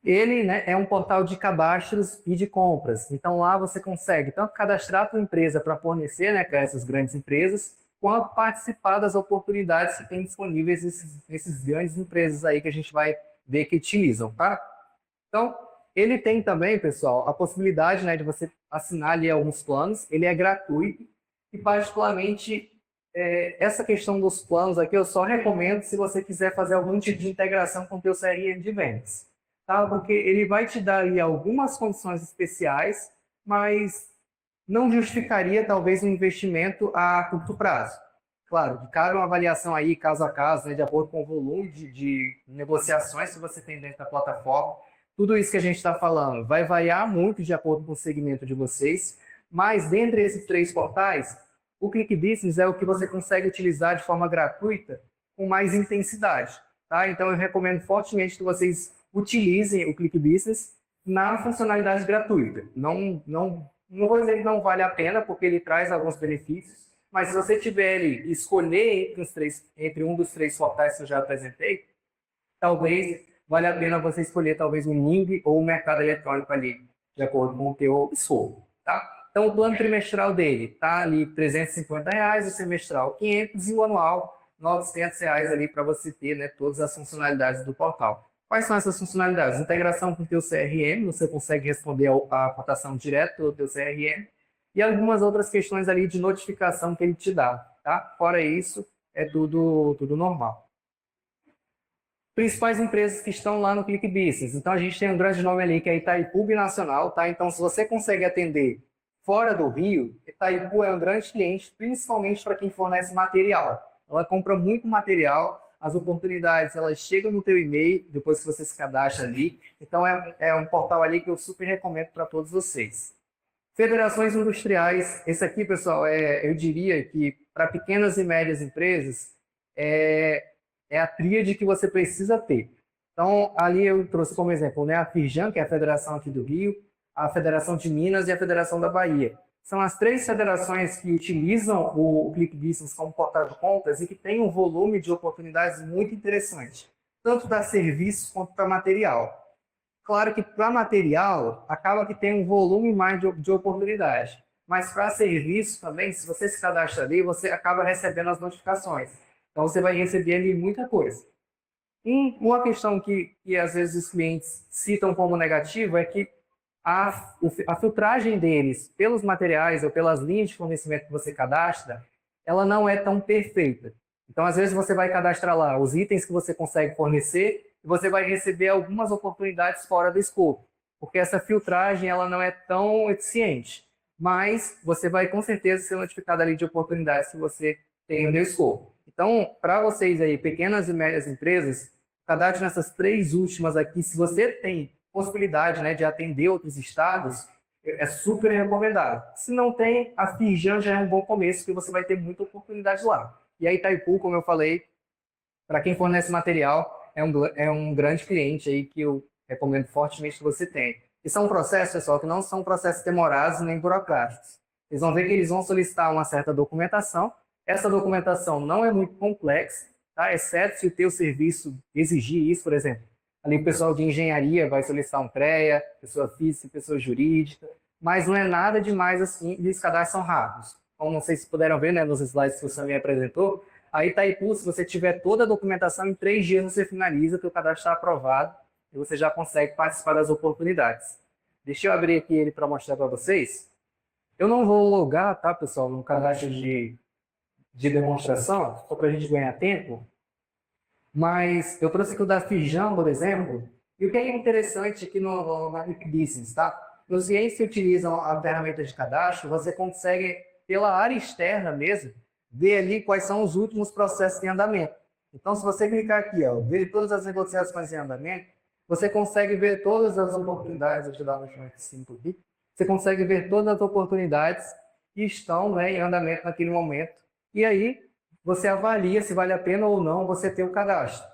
Ele, né, é um portal de cadastros e de compras. Então, lá você consegue tanto cadastrar a sua empresa para fornecer, né, para essas grandes empresas, quanto participar das oportunidades que tem disponíveis nesses grandes empresas aí que a gente vai ver que utilizam, tá? Então, ele tem também, pessoal, a possibilidade, né, de você assinar ali alguns planos. Ele é gratuito e, particularmente, essa questão dos planos aqui eu só recomendo se você quiser fazer algum tipo de integração com o teu CRM de vendas. Tá? Porque ele vai te dar aí algumas condições especiais, mas não justificaria talvez um investimento a curto prazo. Claro, de cara uma avaliação aí caso a caso, né, de acordo com o volume de negociações que você tem dentro da plataforma. Tudo isso que a gente está falando vai variar muito de acordo com o segmento de vocês, mas dentre esses 3 portais, o ClickBusiness é o que você consegue utilizar de forma gratuita com mais intensidade. Tá? Então eu recomendo fortemente que vocês utilizem o ClickBusiness na funcionalidade gratuita. Não vou dizer que não vale a pena, porque ele traz alguns benefícios, mas se você tiver ele escolher entre um dos 3 portais que eu já apresentei, talvez valha a pena você escolher talvez um NIMB ou um mercado eletrônico ali, de acordo com o teu escopo. Tá? Então o plano trimestral dele está ali R$350, o semestral 500 e o anual R$900 ali para você ter, né, todas as funcionalidades do portal. Quais são essas funcionalidades? Integração com o teu CRM, você consegue responder a cotação direto pelo teu CRM e algumas outras questões ali de notificação que ele te dá, tá? Fora isso, é tudo normal. Principais empresas que estão lá no ClickBusiness. Então, a gente tem um grande nome ali que é Itaipu Binacional, tá? Então, se você consegue atender fora do Rio, Itaipu é um grande cliente, principalmente para quem fornece material. Ela compra muito material, as oportunidades elas chegam no teu e-mail depois que você se cadastra ali. Então é um portal ali que eu super recomendo para todos vocês. Federações industriais, esse aqui, pessoal, eu diria que para pequenas e médias empresas é a tríade que você precisa ter. Então ali eu trouxe como exemplo, né, a Firjan, que é a federação aqui do Rio, a Federação de Minas e a Federação da Bahia. São as 3 federações que utilizam o ClickBusiness como portal de contas e que tem um volume de oportunidades muito interessante, tanto para serviços quanto para material. Claro que para material, acaba que tem um volume mais de oportunidade, mas para serviço também, se você se cadastra ali, você acaba recebendo as notificações. Então você vai receber ali muita coisa. E uma questão que às vezes os clientes citam como negativo é que a filtragem deles pelos materiais ou pelas linhas de fornecimento que você cadastra, ela não é tão perfeita. Então, às vezes, você vai cadastrar lá os itens que você consegue fornecer e você vai receber algumas oportunidades fora do escopo, porque essa filtragem ela não é tão eficiente. Mas você vai, com certeza, ser notificado ali de oportunidades que você tem no escopo. Então, para vocês aí, pequenas e médias empresas, cadastre nessas 3 últimas aqui. Se você tem possibilidade, né, de atender outros estados, é super recomendado. Se não tem, a Firjan já é um bom começo, porque você vai ter muita oportunidade lá. E a Itaipu, como eu falei, para quem fornece material, é um grande cliente aí que eu recomendo fortemente que você tenha. E são processos, pessoal, que não são processos demorados nem burocráticos. Vocês vão ver que eles vão solicitar uma certa documentação. Essa documentação não é muito complexa, tá? Exceto se o teu serviço exigir isso, por exemplo. Ali o pessoal de engenharia vai solicitar um CREA, pessoa física, pessoa jurídica, mas não é nada demais assim, e os cadastros são rápidos. Como vocês puderam ver, né, nos slides que o Sam me apresentou, a Itaipu, se você tiver toda a documentação, em 3 dias você finaliza, que o cadastro está aprovado, e você já consegue participar das oportunidades. Deixa eu abrir aqui ele para mostrar para vocês. Eu não vou logar, tá, pessoal, no cadastro de demonstração, só para a gente ganhar tempo. Mas eu trouxe aqui o da Fijam, por exemplo. E o que é interessante aqui na Quick Business, tá? Os clientes que utilizam a ferramenta de cadastro, você consegue, pela área externa mesmo, ver ali quais são os últimos processos em andamento. Então, se você clicar aqui, ó, ver todas as negociações em andamento, você consegue ver todas as oportunidades. Deixa eu dar um mais simples aqui. Você consegue ver todas as oportunidades que estão, né, em andamento naquele momento. E aí, você avalia se vale a pena ou não você ter o cadastro.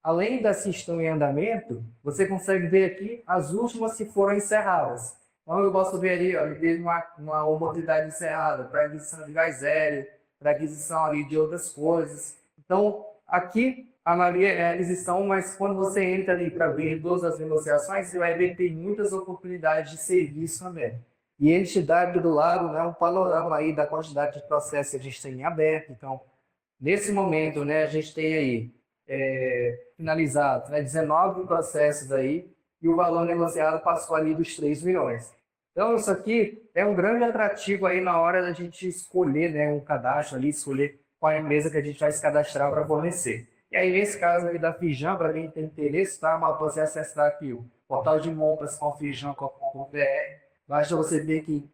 Além das que estão em andamento, você consegue ver aqui as últimas que foram encerradas. Então, eu posso ver ali, ó, teve uma oportunidade encerrada para aquisição de gás hélio, para aquisição ali de outras coisas. Então, aqui, a maioria eles estão, mas quando você entra ali para ver todas as negociações, você vai ver que tem muitas oportunidades de serviço também. E ele te dá aqui do lado, né, um panorama aí da quantidade de processos que a gente tem em aberto. Então, nesse momento, né, a gente tem aí finalizado, né, 19 processos aí, e o valor negociado passou ali dos 3 milhões. Então, isso aqui é um grande atrativo aí na hora da gente escolher, né, um cadastro ali, escolher qual é a empresa que a gente vai se cadastrar para fornecer. E aí, nesse caso aí da Fijam, para quem tem interesse, tá? Mas você acessar aqui o portal de compras com fijam.com.br, basta você ver que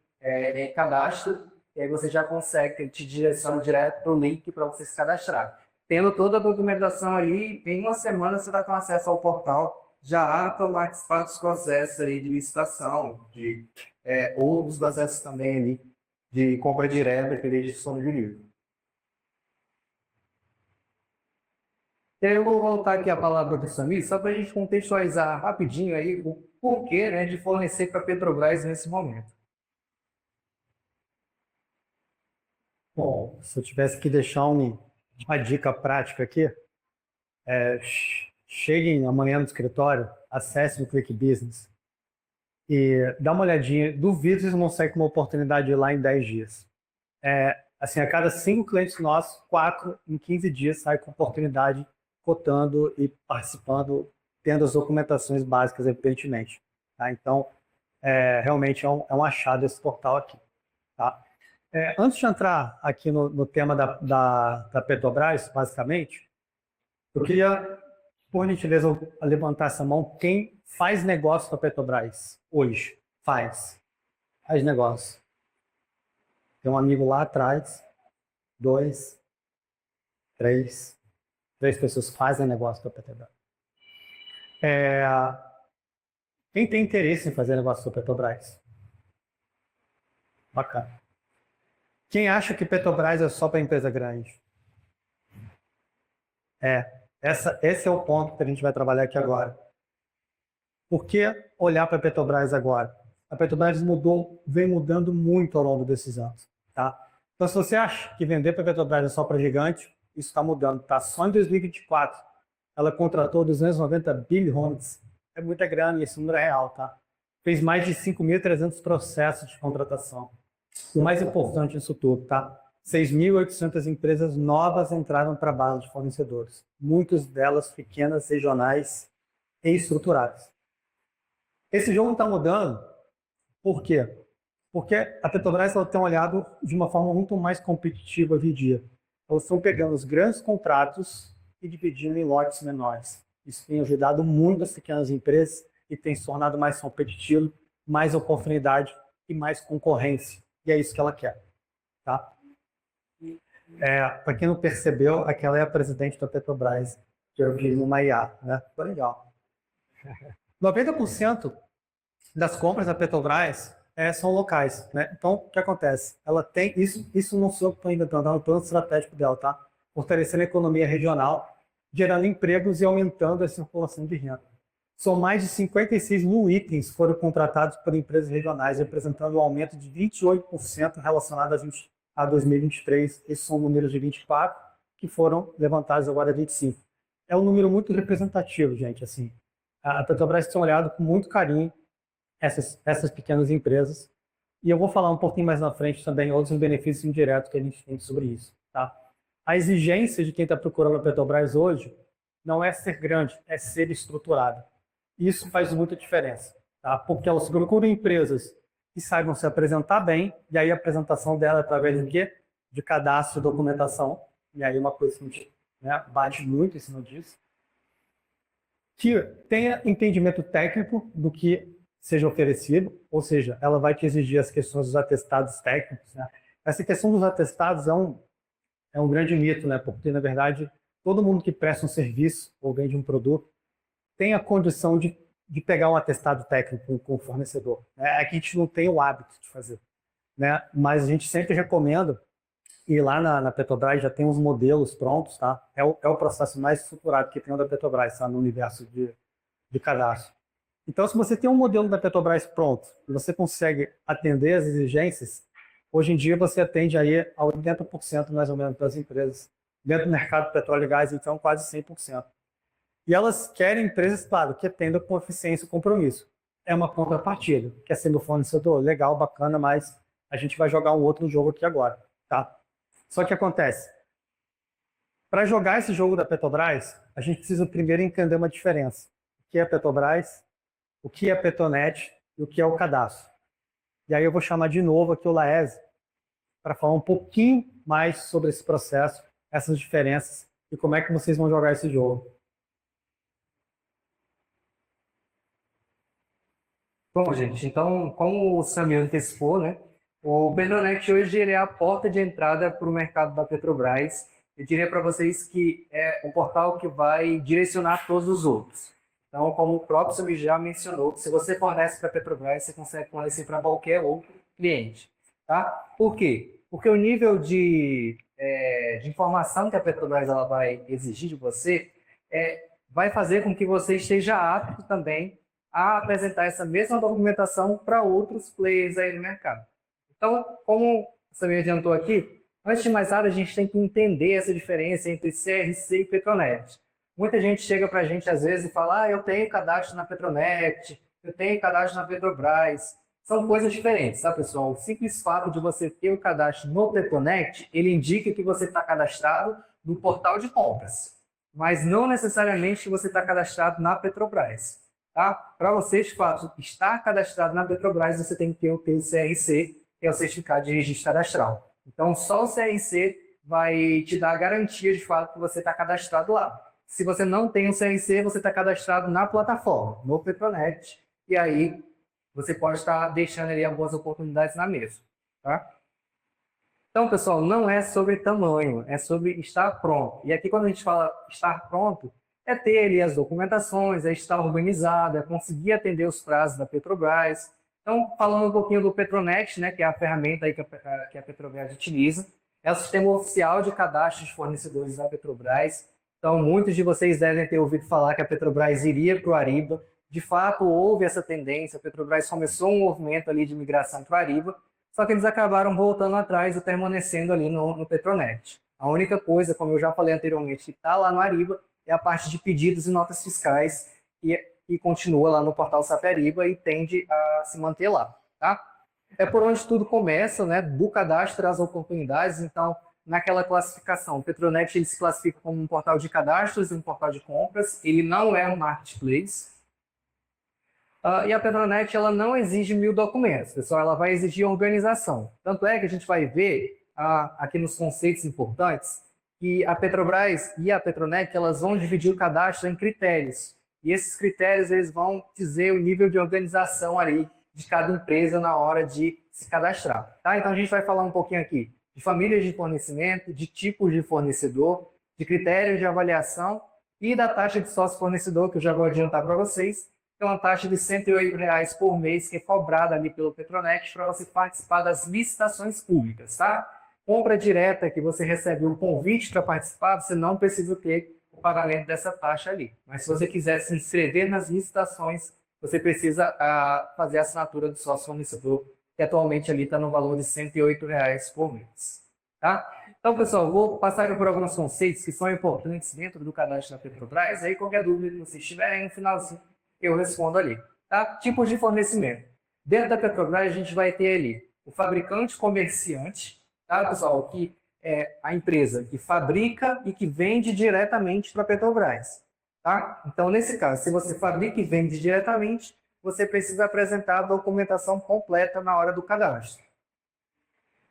cadastro, e aí você já consegue, te direciona direto para o link para você se cadastrar. Tendo toda a documentação ali, em uma semana você está com acesso ao portal, já apto a participar dos processos aí de licitação, ou dos processos também ali de compra direta e de gestão de livro. E aí eu vou voltar aqui a palavra para o Samir, só para a gente contextualizar rapidinho aí o porquê, né, de fornecer para a Petrobras nesse momento. Bom, se eu tivesse que deixar uma dica prática aqui, cheguem amanhã no escritório, acessem o Click Business e dá uma olhadinha. Duvido vocês não sair com uma oportunidade de ir lá em 10 dias. Assim, a cada 5 clientes nossos, 4 em 15 dias saem com oportunidade, cotando e participando, tendo as documentações básicas, evidentemente. Tá? Então, realmente é um achado esse portal aqui. Tá? Antes de entrar aqui no tema da Petrobras, basicamente, eu queria, por gentileza, levantar essa mão. Quem faz negócio com a Petrobras hoje? Faz negócio. Tem um amigo lá atrás, 2, 3 pessoas fazem negócio com a Petrobras. Quem tem interesse em fazer negócio com a Petrobras? Bacana. Quem acha que Petrobras é só para empresa grande? Esse é o ponto que a gente vai trabalhar aqui agora. Por que olhar para a Petrobras agora? A Petrobras vem mudando muito ao longo desses anos. Tá? Então, se você acha que vender para a Petrobras é só para gigante, isso está mudando. Tá? Só em 2024, ela contratou 290 bilhões. É muita grana e esse número é real. Tá? Fez mais de 5.300 processos de contratação. O mais importante disso tudo, tá? 6.800 empresas novas entraram para a base de fornecedores. Muitas delas pequenas, regionais e estruturadas. Esse jogo está mudando. Por quê? Porque a Petrobras tem olhado de uma forma muito mais competitiva hoje em dia. Elas estão pegando os grandes contratos e dividindo em lotes menores. Isso tem ajudado muito as pequenas empresas e tem se tornado mais competitivo, mais oportunidade e mais concorrência. E é isso que ela quer. Tá? Para quem não percebeu, aquela é a presidente da Petrobras, que eu vi no Maiá. Né? Foi legal. 90% das compras da Petrobras são locais. Né? Então, o que acontece? Ela tem isso não sou eu que estou inventando, é um plano estratégico dela, tá? Fortalecendo a economia regional, gerando empregos e aumentando a circulação de renda. São mais de 56 mil itens que foram contratados por empresas regionais, representando um aumento de 28% relacionado a 2023. Esses são números de 24 que foram levantados agora 25. É um número muito representativo, gente. Assim, a Petrobras tem olhado com muito carinho essas pequenas empresas. E eu vou falar um pouquinho mais na frente também outros benefícios indiretos que a gente tem sobre isso. Tá? A exigência de quem está procurando a Petrobras hoje não é ser grande, é ser estruturado. Isso faz muita diferença. tá? Porque elas procuram empresas que saibam se apresentar bem, e aí a apresentação dela é através de quê? De cadastro e documentação, e aí uma coisa que a gente, né, bate muito em cima disso, que tenha entendimento técnico do que seja oferecido, ou seja, ela vai te exigir as questões dos atestados técnicos, né? Essa questão dos atestados é um grande mito, né? Porque, na verdade, todo mundo que presta um serviço ou vende um produto tem a condição de pegar um atestado técnico com o fornecedor, né? É que a gente não tem o hábito de fazer, né? Mas a gente sempre recomenda, e lá na Petrobras já tem uns modelos prontos, tá? É o processo mais estruturado que tem o da Petrobras, tá? No universo de cadastro. Então, se você tem um modelo da Petrobras pronto e você consegue atender as exigências, hoje em dia você atende aí a 80% mais ou menos das empresas dentro do mercado de petróleo e gás, então quase 100%. E elas querem empresas, claro, que atendam com eficiência e compromisso. É uma contrapartida. Quer ser meu fornecedor? Legal, bacana, mas a gente vai jogar um outro jogo aqui agora, tá? Só que acontece, para jogar esse jogo da Petrobras, a gente precisa primeiro entender uma diferença. O que é a Petrobras, o que é a Petronet e o que é o cadastro. E aí eu vou chamar de novo aqui o Laese para falar um pouquinho mais sobre esse processo, essas diferenças e como é que vocês vão jogar esse jogo. Bom, gente, então, como o Samir antecipou, né, o Petronet hoje ele é a porta de entrada para o mercado da Petrobras. Eu diria para vocês que é o portal que vai direcionar todos os outros. Então, como o próprio Samir já mencionou, se você fornece para a Petrobras, você consegue fornecer para qualquer outro cliente. Tá? Por quê? Porque o nível de informação que a Petrobras ela vai exigir de você vai fazer com que você esteja apto também a apresentar essa mesma documentação para outros players aí no mercado. Então, como você me adiantou aqui, antes de mais nada, a gente tem que entender essa diferença entre CRC e Petronet. Muita gente chega para a gente, às vezes, e fala, eu tenho cadastro na Petronet, eu tenho cadastro na Petrobras. São coisas diferentes, tá, pessoal? O simples fato de você ter o cadastro no Petronet, ele indica que você está cadastrado no portal de compras, mas não necessariamente que você está cadastrado na Petrobras. Tá? Para você, de fato, estar cadastrado na Petrobras, você tem que ter o CRC, que é o Certificado de Registro Cadastral. Então, só o CRC vai te dar a garantia, de fato, que você está cadastrado lá. Se você não tem o CRC, você está cadastrado na plataforma, no Petronet, e aí você pode estar deixando ali algumas oportunidades na mesa. Tá? Então, pessoal, não é sobre tamanho, é sobre estar pronto. E aqui, quando a gente fala estar pronto, é ter ali as documentações, é estar organizado, é conseguir atender os prazos da Petrobras. Então, falando um pouquinho do Petronet, né, que é a ferramenta aí que a Petrobras utiliza, é o sistema oficial de cadastro de fornecedores da Petrobras. Então, muitos de vocês devem ter ouvido falar que a Petrobras iria para o Ariba. De fato, houve essa tendência, a Petrobras começou um movimento ali de migração para o Ariba, só que eles acabaram voltando atrás e permanecendo ali no Petronet. A única coisa, como eu já falei anteriormente, que está lá no Ariba, é a parte de pedidos e notas fiscais e continua lá no portal SAP Ariba e tende a se manter lá. Tá? É por onde tudo começa, né? Do cadastro às oportunidades. Então, naquela classificação, o Petronet ele se classifica como um portal de cadastros e um portal de compras. Ele não é um marketplace. E a Petronet ela não exige 1000 documentos, pessoal. Ela vai exigir organização. Tanto é que a gente vai ver aqui nos conceitos importantes que a Petrobras e a Petronet elas vão dividir o cadastro em critérios. E esses critérios eles vão dizer o nível de organização ali de cada empresa na hora de se cadastrar. Tá? Então a gente vai falar um pouquinho aqui de famílias de fornecimento, de tipos de fornecedor, de critérios de avaliação e da taxa de sócio fornecedor, que eu já vou adiantar para vocês, que é uma taxa de R$ 108 por mês que é cobrada ali pelo Petronet para você participar das licitações públicas. Tá? Compra direta, que você recebe um convite para participar, você não precisa ter o pagamento dessa taxa ali. Mas se você quiser se inscrever nas licitações, você precisa fazer a assinatura do sócio fornecedor, que atualmente ali está no valor de R$ 108 por mês. Tá? Então, pessoal, vou passar por alguns conceitos que são importantes dentro do cadastro da Petrobras. Aí, qualquer dúvida que vocês tiverem, no finalzinho, eu respondo ali. Tá? Tipos de fornecimento. Dentro da Petrobras, a gente vai ter ali o fabricante comerciante, tá, pessoal? Que é a empresa que fabrica e que vende diretamente para a Petrobras. Tá? Então, nesse caso, se você fabrica e vende diretamente, você precisa apresentar a documentação completa na hora do cadastro.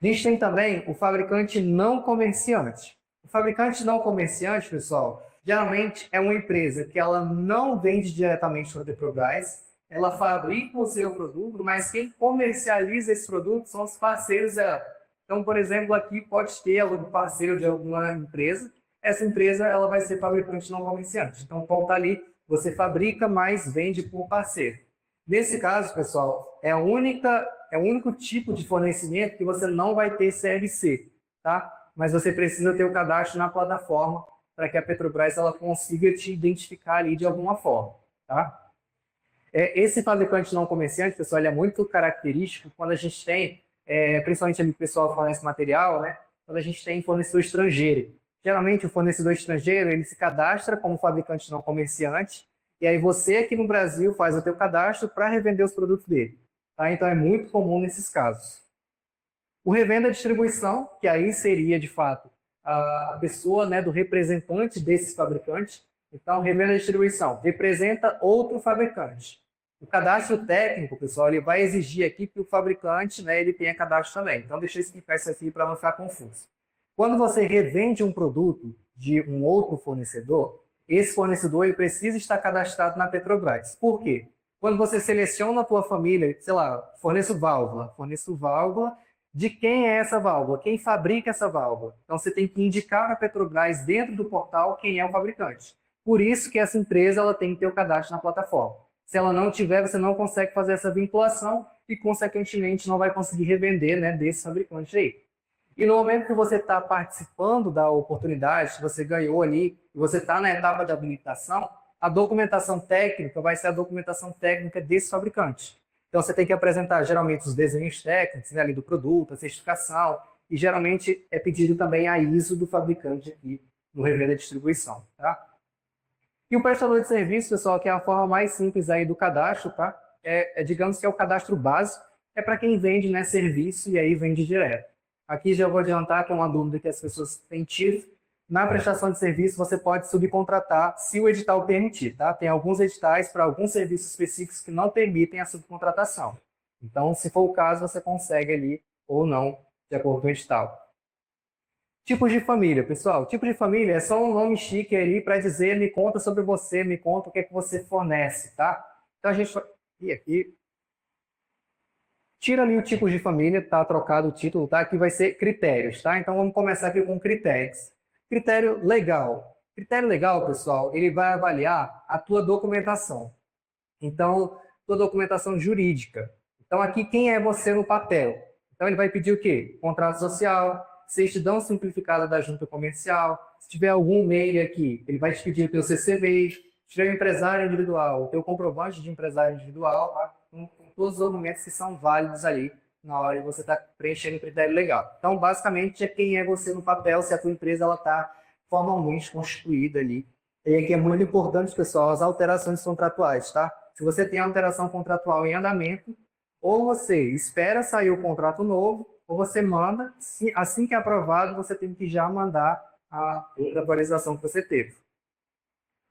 A gente tem também o fabricante não comerciante. O fabricante não comerciante, pessoal, geralmente é uma empresa que ela não vende diretamente para a Petrobras, ela fabrica o seu produto, mas quem comercializa esse produto são os parceiros dela. Então, por exemplo, aqui pode ter algum parceiro de alguma empresa, essa empresa ela vai ser fabricante não comerciante. Então, volta ali, você fabrica, mas vende por parceiro. Nesse caso, pessoal, é o único tipo de fornecimento que você não vai ter CLC, tá? Mas você precisa ter o cadastro na plataforma para que a Petrobras ela consiga te identificar ali de alguma forma, tá? Esse fabricante não comerciante, pessoal, ele é muito característico quando a gente tem, principalmente o pessoal fornece material, né? Quando a gente tem fornecedor estrangeiro. Geralmente, o fornecedor estrangeiro ele se cadastra como fabricante não comerciante, e aí você aqui no Brasil faz o teu cadastro para revender os produtos dele. Tá? Então é muito comum nesses casos. O revenda distribuição, que aí seria de fato a pessoa, né, do representante desse fabricante. Então, revenda distribuição representa outro fabricante. O cadastro técnico, pessoal, ele vai exigir aqui que o fabricante, né, ele tenha cadastro também. Então, deixa eu explicar isso aqui para não ficar confuso. Quando você revende um produto de um outro fornecedor, esse fornecedor ele precisa estar cadastrado na Petrobras. Por quê? Quando você seleciona a tua família, sei lá, forneço válvula, de quem é essa válvula? Quem fabrica essa válvula? Então você tem que indicar na Petrobras dentro do portal quem é o fabricante. Por isso que essa empresa ela tem que ter o cadastro na plataforma. Se ela não tiver, você não consegue fazer essa vinculação e, consequentemente, não vai conseguir revender, né, desse fabricante aí. E no momento que você está participando da oportunidade, você ganhou ali, e você está na etapa de habilitação, a documentação técnica vai ser a documentação técnica desse fabricante. Então, você tem que apresentar, geralmente, os desenhos técnicos, né, ali do produto, a certificação, e geralmente é pedido também a ISO do fabricante aqui no revenda distribuição, tá? E o prestador de serviço, pessoal, que é a forma mais simples aí do cadastro, tá? Digamos que é o cadastro básico, é para quem vende, né, serviço e aí vende direto. Aqui já vou adiantar que é uma dúvida que as pessoas têm tido. Na prestação de serviço, você pode subcontratar se o edital permitir, tá? Tem alguns editais para alguns serviços específicos que não permitem a subcontratação. Então, se for o caso, você consegue ali ou não, de acordo com o edital. Tipos de família, pessoal. Tipo de família é só um nome chique ali para dizer me conta sobre você, me conta o que é que você fornece, tá? Então, a gente... E aqui... Tira ali o tipo de família, tá trocado o título, tá? Aqui vai ser critérios, tá? Então vamos começar aqui com critérios. Critério legal. Critério legal, pessoal, ele vai avaliar a tua documentação. Então, tua documentação jurídica. Então aqui quem é você no papel? Então ele vai pedir o quê? Contrato social, certidão simplificada da junta comercial. Se tiver algum MEI aqui, ele vai te pedir o teu CCV, se tiver um empresário individual, o teu comprovante de empresário individual, tá? Todos os documentos que são válidos ali na hora de você estar preenchendo o critério legal. Então, basicamente, é quem é você no papel, se a tua empresa está formalmente constituída ali. E aqui é muito importante, pessoal, as alterações contratuais, tá? Se você tem alteração contratual em andamento, ou você espera sair o contrato novo, ou você manda, assim que é aprovado, você tem que já mandar a atualização que você teve.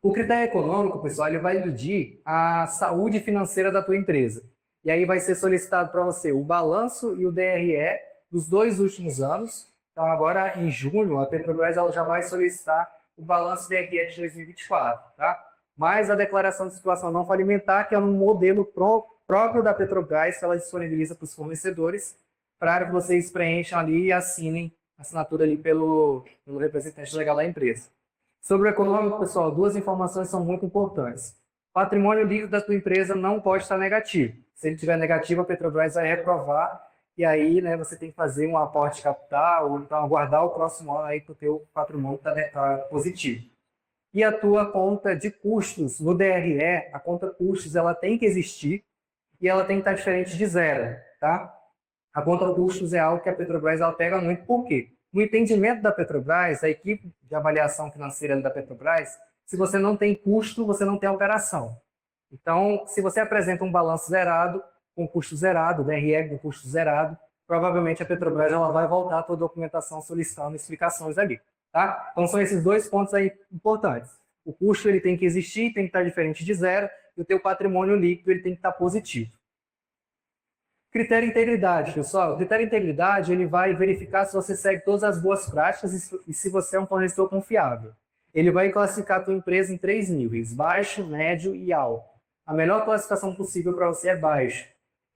O critério econômico, pessoal, ele vai medir a saúde financeira da tua empresa. E aí vai ser solicitado para você o balanço e o DRE dos 2 últimos anos. Então, agora, em junho, a Petrobras ela já vai solicitar o balanço DRE de 2024, tá? Mas a declaração de situação não falimentar, que é um modelo próprio da Petrobras, que ela disponibiliza para os fornecedores, para que vocês preencham ali e assinem a assinatura ali pelo representante legal da empresa. Sobre o econômico, pessoal, 2 informações são muito importantes. Patrimônio líquido da tua empresa não pode estar negativo. Se ele estiver negativo, a Petrobras vai reprovar e aí, né, você tem que fazer um aporte de capital ou então aguardar o próximo ano aí para o teu patrimônio estar positivo. E a tua conta de custos no DRE, a conta custos, ela tem que existir e ela tem que estar diferente de zero, tá? A conta custos é algo que a Petrobras ela pega muito. Por quê? No entendimento da Petrobras, a equipe de avaliação financeira da Petrobras, se você não tem custo, você não tem operação. Então, se você apresenta um balanço zerado, com custo zerado, DRE com custo zerado, provavelmente a Petrobras ela vai voltar a tua documentação solicitando explicações ali, tá? Então, são esses 2 pontos aí importantes. O custo ele tem que existir, tem que estar diferente de zero, e o teu patrimônio líquido ele tem que estar positivo. Critério integridade, pessoal. O critério integridade ele vai verificar se você segue todas as boas práticas e se você é um fornecedor confiável. Ele vai classificar a tua empresa em 3 níveis: baixo, médio e alto. A melhor classificação possível para você é baixo.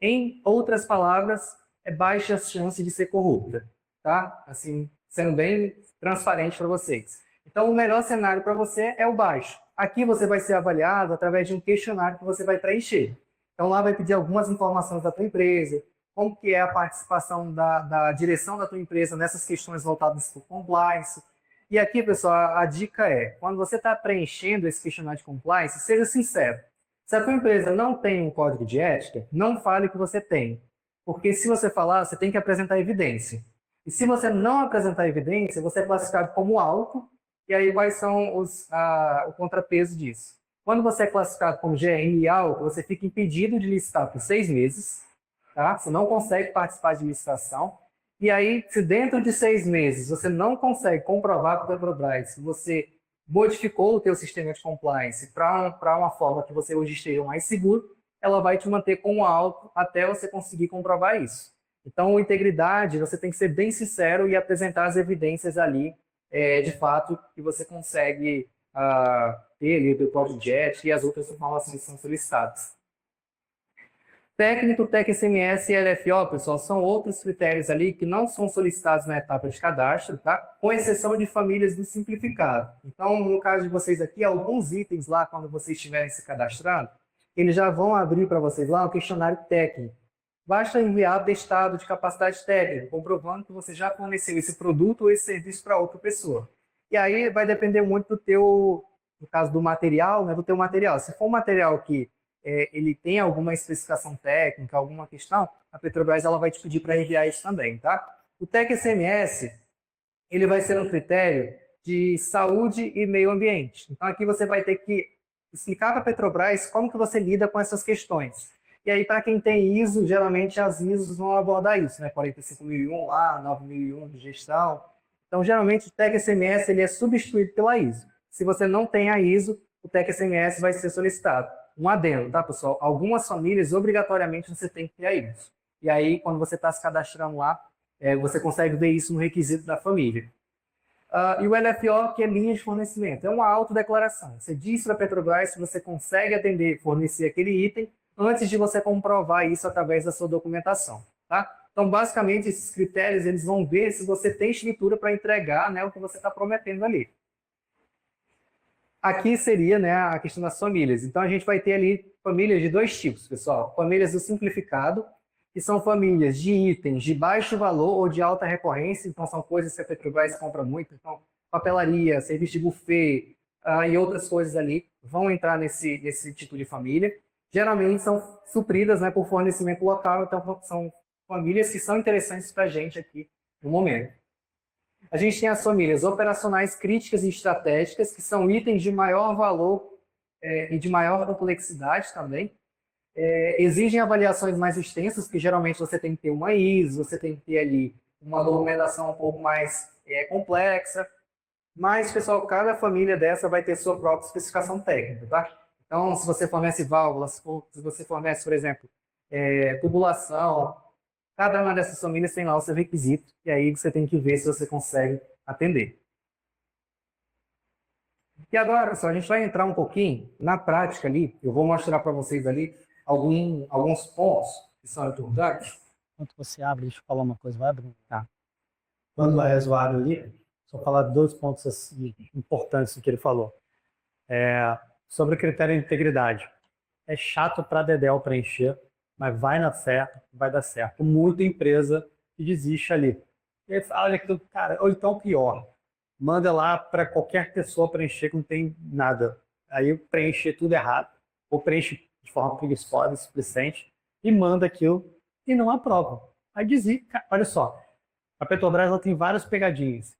Em outras palavras, é baixa a chance de ser corrupta, tá? Assim, sendo bem transparente para vocês. Então, o melhor cenário para você é o baixo. Aqui você vai ser avaliado através de um questionário que você vai preencher. Então, lá vai pedir algumas informações da tua empresa, como que é a participação da direção da tua empresa nessas questões voltadas para o compliance. E aqui, pessoal, a dica é, quando você está preenchendo esse questionário de compliance, seja sincero. Se a tua empresa não tem um código de ética, não fale que você tem. Porque se você falar, você tem que apresentar evidência. E se você não apresentar evidência, você é classificado como alto, e aí quais são o contrapeso disso? Quando você é classificado como GRI alto, você fica impedido de licitar por 6 meses, tá? Você não consegue participar de licitação. E aí, se dentro de 6 meses você não consegue comprovar com a Petrobras que você modificou o teu sistema de compliance para uma forma que você hoje esteja mais seguro, ela vai te manter como alto até você conseguir comprovar isso. Então, integridade, você tem que ser bem sincero e apresentar as evidências ali, de fato, que você consegue ter ali do próprio JET e as outras informações que são solicitadas. Técnico, TEC SMS e LFO, pessoal, são outros critérios ali que não são solicitados na etapa de cadastro, tá? Com exceção de famílias do simplificado. Então, no caso de vocês aqui, alguns itens lá, quando vocês estiverem se cadastrando, eles já vão abrir para vocês lá um questionário técnico. Basta enviar atestado de capacidade técnica, comprovando que você já forneceu esse produto ou esse serviço para outra pessoa. E aí vai depender muito do teu, no caso do material, né, do teu material. Se for um material que ele tem alguma especificação técnica, alguma questão, a Petrobras ela vai te pedir para enviar isso também, tá? O TEC SMS, ele vai ser um critério de saúde e meio ambiente. Então aqui você vai ter que explicar para a Petrobras como que você lida com essas questões. E aí, para quem tem ISO, geralmente as ISOs vão abordar isso, né? 45001 lá, 9001 de gestão. Então, geralmente, o TEC SMS ele é substituído pela ISO. Se você não tem a ISO, o TEC SMS vai ser solicitado. Um adendo, tá, pessoal? Algumas famílias, obrigatoriamente, você tem que ter a ISO. E aí, quando você está se cadastrando lá, você consegue ver isso no requisito da família. E o LFO, que é linha de fornecimento, é uma autodeclaração. Você diz para a Petrobras se você consegue fornecer aquele item antes de você comprovar isso através da sua documentação, tá? Então, basicamente, esses critérios, eles vão ver se você tem estrutura para entregar, né, o que você está prometendo ali. Aqui seria, né, a questão das famílias. Então, a gente vai ter ali famílias de 2 tipos, pessoal. Famílias do simplificado, que são famílias de itens de baixo valor ou de alta recorrência. Então, são coisas que a Petrobras compra muito. Então, papelaria, serviço de buffet e outras coisas ali vão entrar nesse tipo de família. Geralmente são supridas, né, por fornecimento local, então são famílias que são interessantes para a gente aqui no momento. A gente tem as famílias operacionais críticas e estratégicas, que são itens de maior valor e de maior complexidade também. Exigem avaliações mais extensas, porque geralmente você tem que ter uma ISO, você tem que ter ali uma documentação um pouco mais complexa. Mas, pessoal, cada família dessa vai ter sua própria especificação técnica, tá? Então, se você fornece válvulas, se você fornece, por exemplo, tubulação, cada uma dessas famílias tem lá o seu requisito, e aí você tem que ver se você consegue atender. E agora, pessoal, a gente vai entrar um pouquinho na prática ali, eu vou mostrar para vocês ali alguns pontos que são importantes. Enquanto você abre, deixa eu falar uma coisa, vai abrir. Tá. Quando vai usuário ali, só falar 2 pontos assim, importantes do que ele falou. Sobre o critério de integridade. É chato para dedéu preencher, mas vai na fé, vai dar certo. Muita empresa que desiste ali. E aí fala que, cara, ou então pior, manda lá para qualquer pessoa preencher que não tem nada. Aí preenche tudo errado, ou preenche de forma preguiçosa, displicente, e manda aquilo e não aprova. Aí desiste. Olha só, a Petrobras ela tem várias pegadinhas.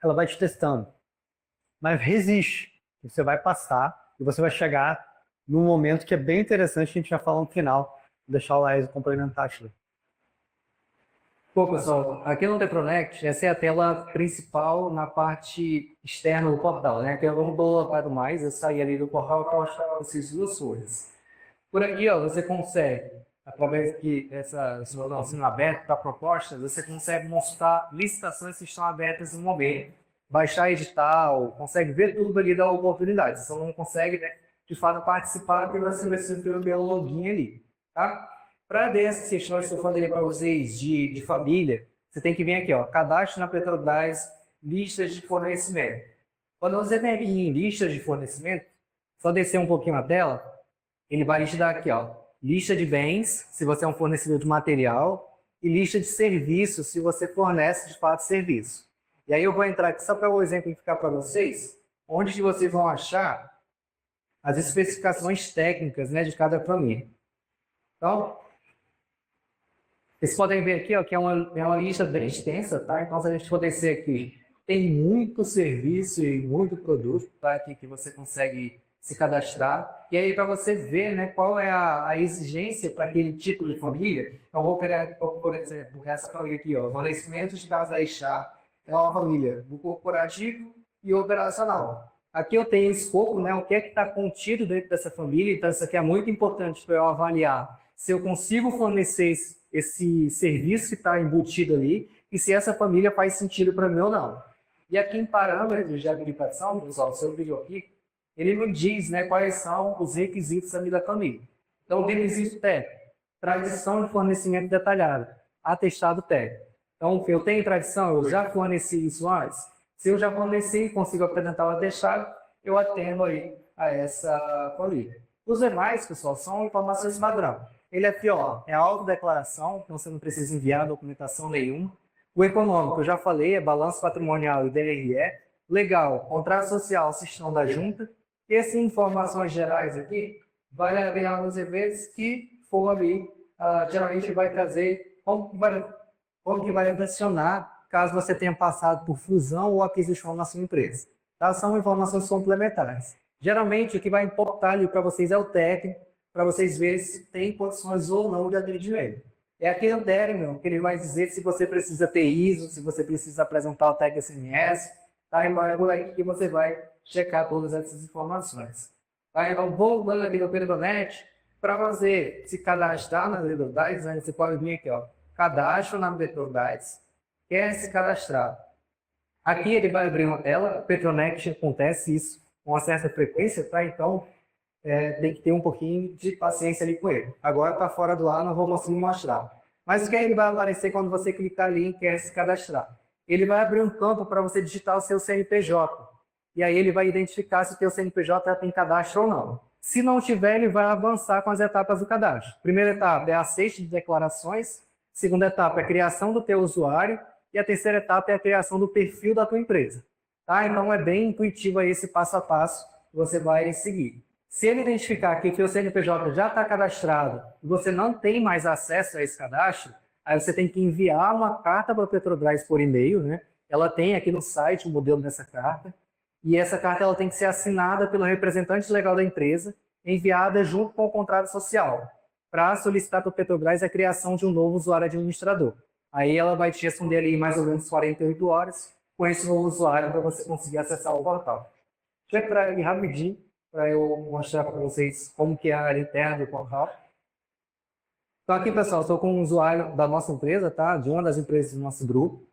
Ela vai te testando, mas resiste. Você vai passar e você vai chegar num momento que é bem interessante, a gente já fala no final. Vou deixar o Laís complementar aqui. Bom, pessoal, aqui no Tepronect, essa é a tela principal na parte externa do portal, né? Que eu não vou mais, eu saí ali do portal para mostrar para vocês 2 coisas. Por aqui, ó, você consegue, através que essa sendo aberta para propostas, você consegue mostrar licitações que estão abertas no momento, baixar edital, consegue ver tudo ali da oportunidade. Você só não consegue, né, de fato, participar porque você vai ser pelo meu login ali, tá? Para ver essas questões que eu falei para vocês de família, você tem que vir aqui, ó, cadastro na Petrobras, listas de fornecimento. Quando você vem aqui em listas de fornecimento, só descer um pouquinho a tela, ele vai te dar aqui, ó, lista de bens, se você é um fornecedor de material, e lista de serviços, se você fornece de fato serviço. E aí eu vou entrar aqui só para o exemplificar para vocês, onde vocês vão achar as especificações técnicas, né, de cada família. Então, vocês podem ver aqui, ó, que é uma lista bem extensa, tá? Então, se a gente for descer aqui, tem muito serviço e muito produto, tá? Aqui que você consegue se cadastrar. E aí, para você ver, né, qual é a exigência para aquele tipo de família, eu vou pegar, por exemplo, essa família aqui, ó, fornecimento de casa e chá, é uma família do corporativo e operacional. Aqui eu tenho escopo, né, o que é que está contido dentro dessa família, então isso aqui é muito importante para eu avaliar se eu consigo fornecer esse serviço que está embutido ali e se essa família faz sentido para mim ou não. E aqui em parâmetros de habilitação, pessoal, se eu vídeo aqui, ele me diz, né, quais são os requisitos ali da família. Então, o requisito técnico, tradição de fornecimento detalhada, atestado técnico. Então, eu tenho tradição, eu já forneci isso antes. Se eu já forneci e consigo apresentar o atestado, eu atendo aí a essa família. Os demais, pessoal, são informações padrão. Ele é pior, é autodeclaração, então você não precisa enviar documentação nenhuma. O econômico, eu já falei, é balanço patrimonial e DRE. Legal, contrato social, sistema da junta. E essas informações gerais aqui, vai haver algumas vezes que for ali, geralmente vai trazer como que vai adicionar caso você tenha passado por fusão ou aquisição na sua empresa. Tá? São informações complementares. Geralmente, o que vai importar ali para vocês é o técnico, para vocês verem se tem condições ou não de atendimento. É aquele término que ele vai dizer se você precisa ter ISO, se você precisa apresentar o tag SMS, tá? Então é por aqui que você vai checar todas essas informações. Tá? Então, voltando aqui no Petronet, para você se cadastrar na Petrobras, né, você pode vir aqui, ó, cadastro na Petrobras, quer se cadastrar. Aqui ele vai abrir uma tela, Petronet acontece isso com uma certa frequência, tá? Então, tem que ter um pouquinho de paciência ali com ele. Agora está fora do ar, não vou conseguir mostrar. Mas o que ele vai aparecer quando você clicar ali em quer se cadastrar? Ele vai abrir um campo para você digitar o seu CNPJ. E aí ele vai identificar se o seu CNPJ tem cadastro ou não. Se não tiver, ele vai avançar com as etapas do cadastro. Primeira etapa é aceite de declarações. Segunda etapa é a criação do teu usuário. E a terceira etapa é a criação do perfil da tua empresa. Tá? Então é bem intuitivo aí esse passo a passo que você vai seguir. Se ele identificar que o seu CNPJ já está cadastrado e você não tem mais acesso a esse cadastro, aí você tem que enviar uma carta para a Petrobras por e-mail, né? Ela tem aqui no site o modelo dessa carta, e essa carta ela tem que ser assinada pelo representante legal da empresa, enviada junto com o contrato social, para solicitar para a Petrobras a criação de um novo usuário administrador. Aí ela vai te responder ali em mais ou menos 48 horas com esse novo usuário para você conseguir acessar o portal. Deixa eu entrar ali rapidinho, para eu mostrar para vocês como que é a área interna do portal. Então aqui, pessoal, estou com um usuário da nossa empresa, tá? De uma das empresas do nosso grupo.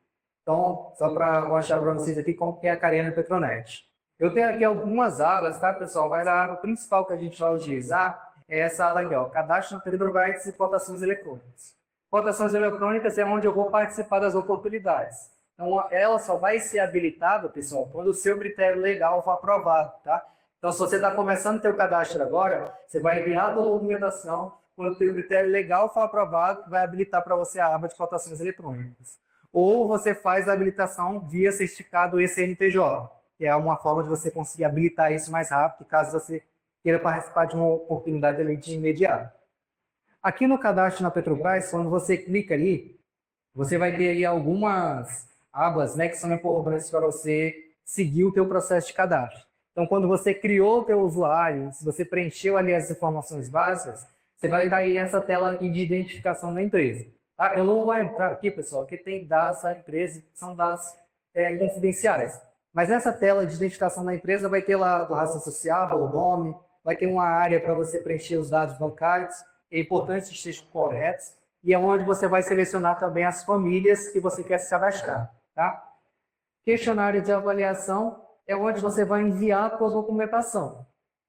Então, só para mostrar para vocês aqui como que é a carinha Petronet. Eu tenho aqui algumas abas, tá, pessoal? Vai na aba principal que a gente vai utilizar, é essa aba aqui, ó, cadastro na Petrobras e cotações eletrônicas. Cotações eletrônicas é onde eu vou participar das oportunidades. Então, ela só vai ser habilitada, pessoal, quando o seu critério legal for aprovado, tá? Então, se você está começando o seu cadastro agora, você vai enviar a documentação, quando o seu critério legal for aprovado, vai habilitar para você a aba de cotações eletrônicas. Ou você faz a habilitação via certificado ECNPJ, que é uma forma de você conseguir habilitar isso mais rápido, caso você queira participar de uma oportunidade ali de imediato. Aqui no cadastro na Petrobras, quando você clica ali, você vai ter aí algumas abas, né, que são importantes para você seguir o teu processo de cadastro. Então, quando você criou o teu usuário, se você preencheu ali as informações básicas, você vai dar aí essa tela aqui de identificação da empresa. Tá? Eu não vou entrar aqui, pessoal, porque tem dados da empresa, que são dados confidenciais. Mas nessa tela de identificação da empresa vai ter lá a razão social, o nome, vai ter uma área para você preencher os dados bancários, é importante que estejam corretos, e é onde você vai selecionar também as famílias que você quer se cadastrar, tá? Questionário de avaliação é onde você vai enviar a sua documentação.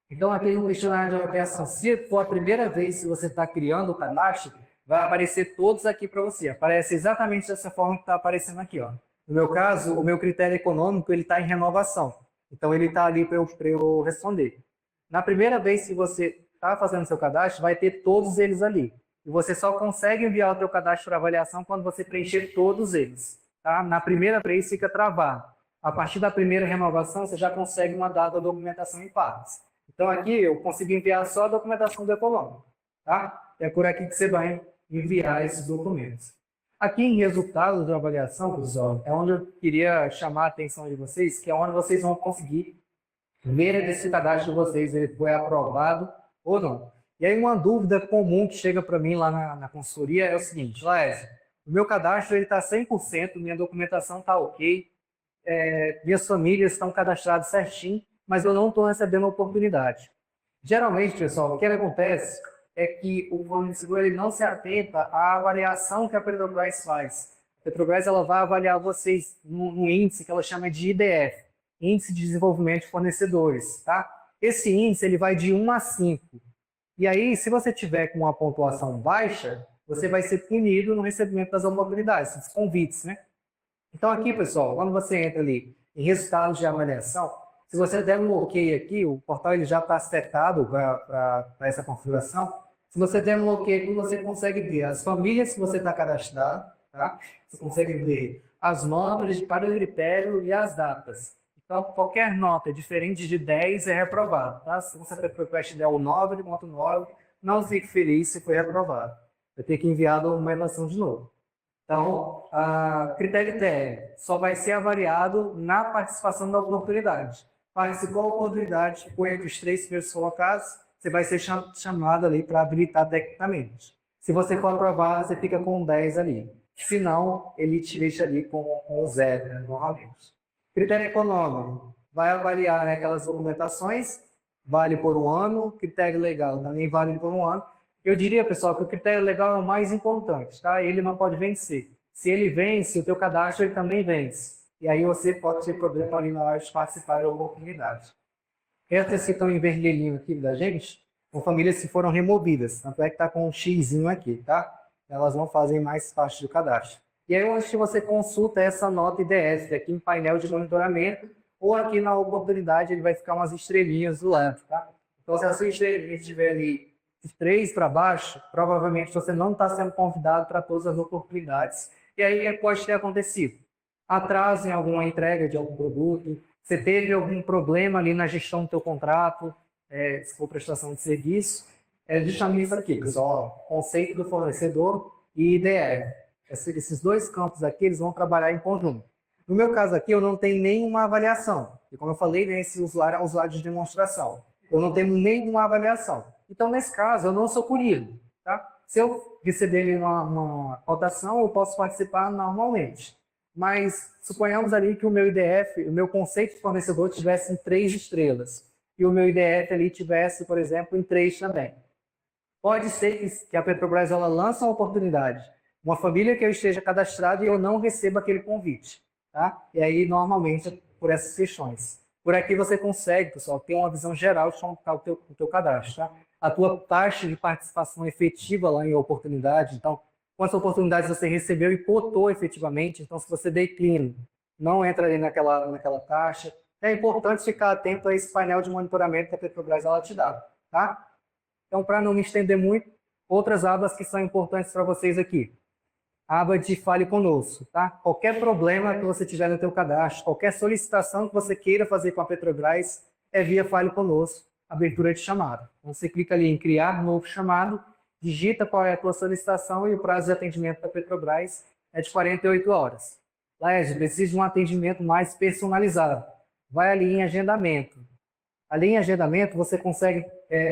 Então, aqui no questionário de avaliação, se for a primeira vez que você está criando o cadastro, vai aparecer todos aqui para você. Aparece exatamente dessa forma que está aparecendo aqui, ó. No meu caso, o meu critério econômico ele está em renovação. Então, ele está ali para eu responder. Na primeira vez que você está fazendo seu cadastro, vai ter todos eles ali. E você só consegue enviar o seu cadastro para avaliação quando você preencher todos eles. Tá? Na primeira vez fica travado. A partir da primeira renovação, você já consegue mandar a documentação em partes. Então, aqui eu consigo enviar só a documentação do econômico. Tá? É por aqui que você vai enviar esses documentos. Aqui em resultados da avaliação, pessoal, é onde eu queria chamar a atenção de vocês, que é onde vocês vão conseguir ver se o cadastro de vocês ele foi aprovado ou não. E aí uma dúvida comum que chega para mim lá na consultoria é o seguinte: Laércio, o meu cadastro está 100%, minha documentação está ok, minhas famílias estão cadastradas certinho, mas eu não estou recebendo a oportunidade. Geralmente, pessoal, o que acontece é que o fornecedor ele não se atenta à avaliação que a Petrobras faz. A Petrobras ela vai avaliar vocês num índice que ela chama de IDF, Índice de Desenvolvimento de Fornecedores. Tá? Esse índice ele vai de 1 a 5. E aí, se você tiver com uma pontuação baixa, você vai ser punido no recebimento das oportunidades, dos convites, né? Então aqui, pessoal, quando você entra ali em resultados de avaliação, se você der um OK aqui, o portal ele já está setado para essa configuração. Se você der um OK aqui, você consegue ver as famílias que você está cadastrado, tá? Você consegue ver as notas para o critério e as datas. Então, qualquer nota diferente de 10 é reprovado, tá? Se você der o 9, ele conta o 9, não fique feliz se foi reprovado. Vai ter que enviar a documentação de novo. Então, a critério TR só vai ser avaliado na participação da oportunidade. Participou da oportunidade, ficou entre os 3 primeiros colocados, você vai ser chamado ali para habilitar tecnicamente. Se você for aprovado, você fica com 10 ali. Se não, ele te deixa ali com 0, né, normalmente. Critério econômico, vai avaliar, né, aquelas documentações, vale por um ano, critério legal também vale por um ano. Eu diria, pessoal, que o critério legal é o mais importante, tá? Ele não pode vencer. Se ele vence, o teu cadastro ele também vence. E aí você pode ter problema ali na hora de participar da oportunidade. Essas que estão em vermelhinho aqui da gente, são famílias que foram removidas, tanto é que está com um xizinho aqui, tá? Elas não fazem mais parte do cadastro. E aí, onde você consulta essa nota IDF, aqui em painel de monitoramento, ou aqui na oportunidade, ele vai ficar umas estrelinhas do lado, tá? Então, se a sua estrelinha estiver ali de 3 para baixo, provavelmente você não está sendo convidado para todas as oportunidades. E aí, pode ter acontecido. Atraso em alguma entrega de algum produto, você teve algum problema ali na gestão do teu contrato, se for prestação de serviço, é justamente isso aqui, pessoal, conceito do fornecedor e IDF. Esses dois campos aqui, eles vão trabalhar em conjunto. No meu caso aqui, eu não tenho nenhuma avaliação. E como eu falei, né, esse usuário é um usuário de demonstração. Eu não tenho nenhuma avaliação. Então, nesse caso, eu não sou punido. Tá? Se eu receber uma cotação, eu posso participar normalmente. Mas suponhamos ali que o meu IDF, o meu conceito de fornecedor tivesse em 3 estrelas. E o meu IDF ali tivesse, por exemplo, em 3 também. Pode ser que a Petrobras ela lança uma oportunidade. Uma família que eu esteja cadastrado e eu não receba aquele convite. Tá? E aí, normalmente, por essas questões. Por aqui você consegue, pessoal, ter uma visão geral de como está o teu cadastro. Tá? A tua taxa de participação efetiva lá em oportunidade. Então, quantas oportunidades você recebeu e cotou efetivamente. Então, se você declina, não entra ali naquela taxa. É importante ficar atento a esse painel de monitoramento que a Petrobras ela te dá. Tá? Então, para não me estender muito, outras abas que são importantes para vocês aqui. A aba de Fale Conosco, tá? Qualquer problema que você tiver no teu cadastro, qualquer solicitação que você queira fazer com a Petrobras, é via Fale Conosco, abertura de chamado. Então, você clica ali em criar novo chamado, digita qual é a tua solicitação e o prazo de atendimento da Petrobras é de 48 horas. Laércio, precisa de um atendimento mais personalizado. Vai ali em agendamento. Ali em agendamento, você consegue